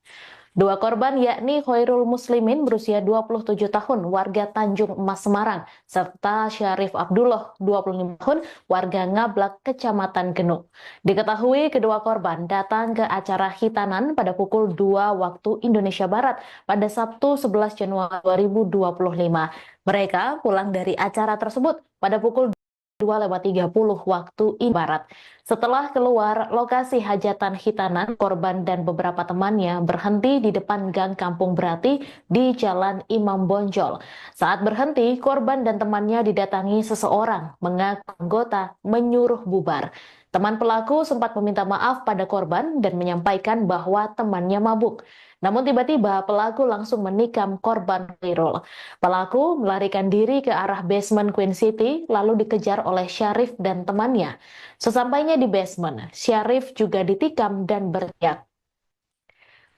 Dua korban yakni Khairul Muslimin berusia 27 tahun, warga Tanjung Emas Semarang, serta Syarif Abdullah 25 tahun, warga Ngablak, Kecamatan Genuk. Diketahui kedua korban datang ke acara khitanan pada pukul 2 waktu Indonesia Barat pada Sabtu 11 Januari 2025. Mereka pulang dari acara tersebut pada pukul 2.30 waktu Indonesia Barat. Setelah keluar lokasi hajatan khitanan, korban dan beberapa temannya berhenti di depan Gang Kampung Brati di Jalan Imam Bonjol. Saat berhenti, korban dan temannya didatangi seseorang mengaku anggota menyuruh bubar. Teman pelaku sempat meminta maaf pada korban dan menyampaikan bahwa temannya mabuk. Namun tiba-tiba pelaku langsung menikam korban Khairul. Pelaku melarikan diri ke arah basement Queen City lalu dikejar oleh Syarif dan temannya. Sesampainya di basement, Syarif juga ditikam dan berteriak.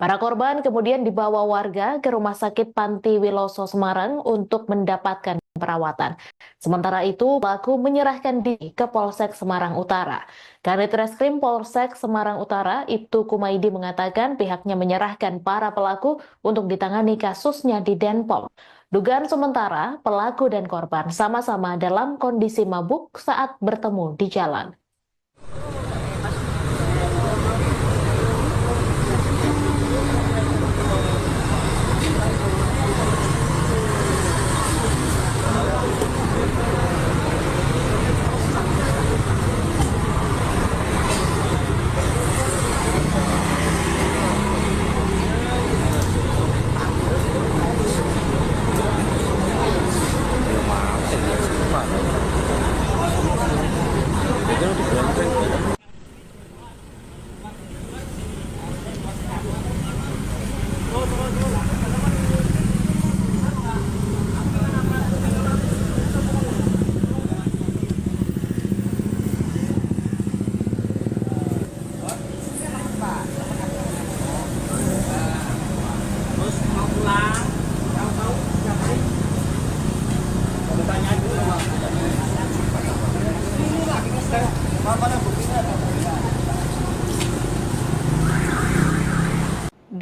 Para korban kemudian dibawa warga ke Rumah Sakit Panti Wiloso Semarang untuk mendapatkan perawatan. Sementara itu, pelaku menyerahkan diri ke Polsek Semarang Utara. Kanit Reskrim Polsek Semarang Utara, Ibtu Kumaidi mengatakan pihaknya menyerahkan para pelaku untuk ditangani kasusnya di Denpom. Dugaan sementara, pelaku dan korban sama-sama dalam kondisi mabuk saat bertemu di jalan.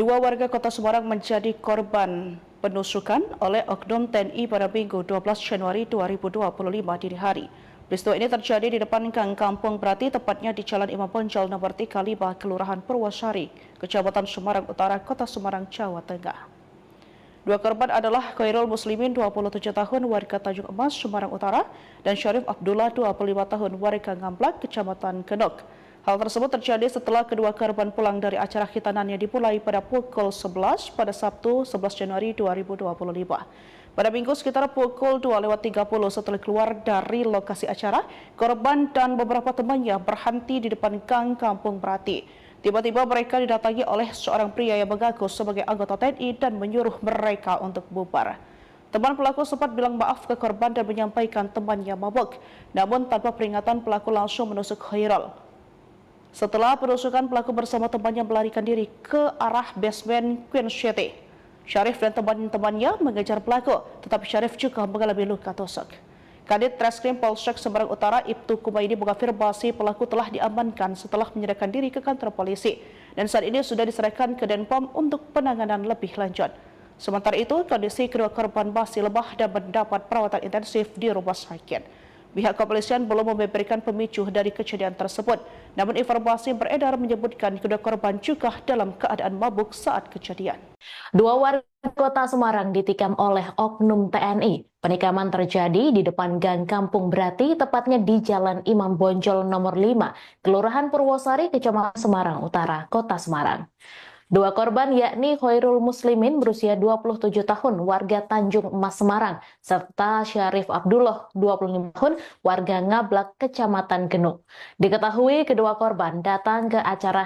Dua warga Kota Semarang menjadi korban penusukan oleh Oknum TNI pada Minggu 12 Januari 2025 dini hari. Peristiwa ini terjadi di depan Gang Kampung Brati, tepatnya di Jalan Imam Bonjol nomor 35, Kelurahan Purwosari, Kecamatan Semarang Utara, Kota Semarang, Jawa Tengah. Dua korban adalah Khairul Muslimin, 27 tahun, warga Tanjung Emas, Semarang Utara, dan Syarif Abdullah, 25 tahun, warga Ngamblak, Kecamatan Genok. Hal tersebut terjadi setelah kedua korban pulang dari acara khitanan yang dimulai pada pukul 11 pada Sabtu 11 Januari 2025. Pada Minggu sekitar pukul 2.30 setelah keluar dari lokasi acara, korban dan beberapa temannya berhenti di depan Gang Kampung Brati. Tiba-tiba mereka didatangi oleh seorang pria yang mengaku sebagai anggota TNI dan menyuruh mereka untuk bubar. Teman pelaku sempat bilang maaf ke korban dan menyampaikan temannya mabuk. Namun tanpa peringatan, pelaku langsung menusuk Khairul. Setelah penusukan, pelaku bersama temannya melarikan diri ke arah basement Queen City. Syarif dan teman-temannya mengejar pelaku, tetapi Syarif juga mengalami luka tusuk. Kadit Treskrim Polsek Semarang Utara Ibtu Kumaini mengafirmasi pelaku telah diamankan setelah menyerahkan diri ke kantor polisi dan saat ini sudah diserahkan ke Denpom untuk penanganan lebih lanjut. Sementara itu, kondisi kedua korban masih lemah dan mendapat perawatan intensif di rumah sakit. Pihak kepolisian belum memberikan pemicu dari kejadian tersebut, namun informasi beredar menyebutkan kedua korban juga dalam keadaan mabuk saat kejadian. Dua warga Kota Semarang ditikam oleh Oknum TNI. Penikaman terjadi di depan Gang Kampung Brati, tepatnya di Jalan Imam Bonjol nomor 5, Kelurahan Purwosari, Kecamatan Semarang Utara, Kota Semarang. Dua korban yakni Khairul Muslimin berusia 27 tahun, warga Tanjung Emas Semarang, serta Syarif Abdullah 25 tahun, warga Ngablak, Kecamatan Genuk. Diketahui kedua korban datang ke acara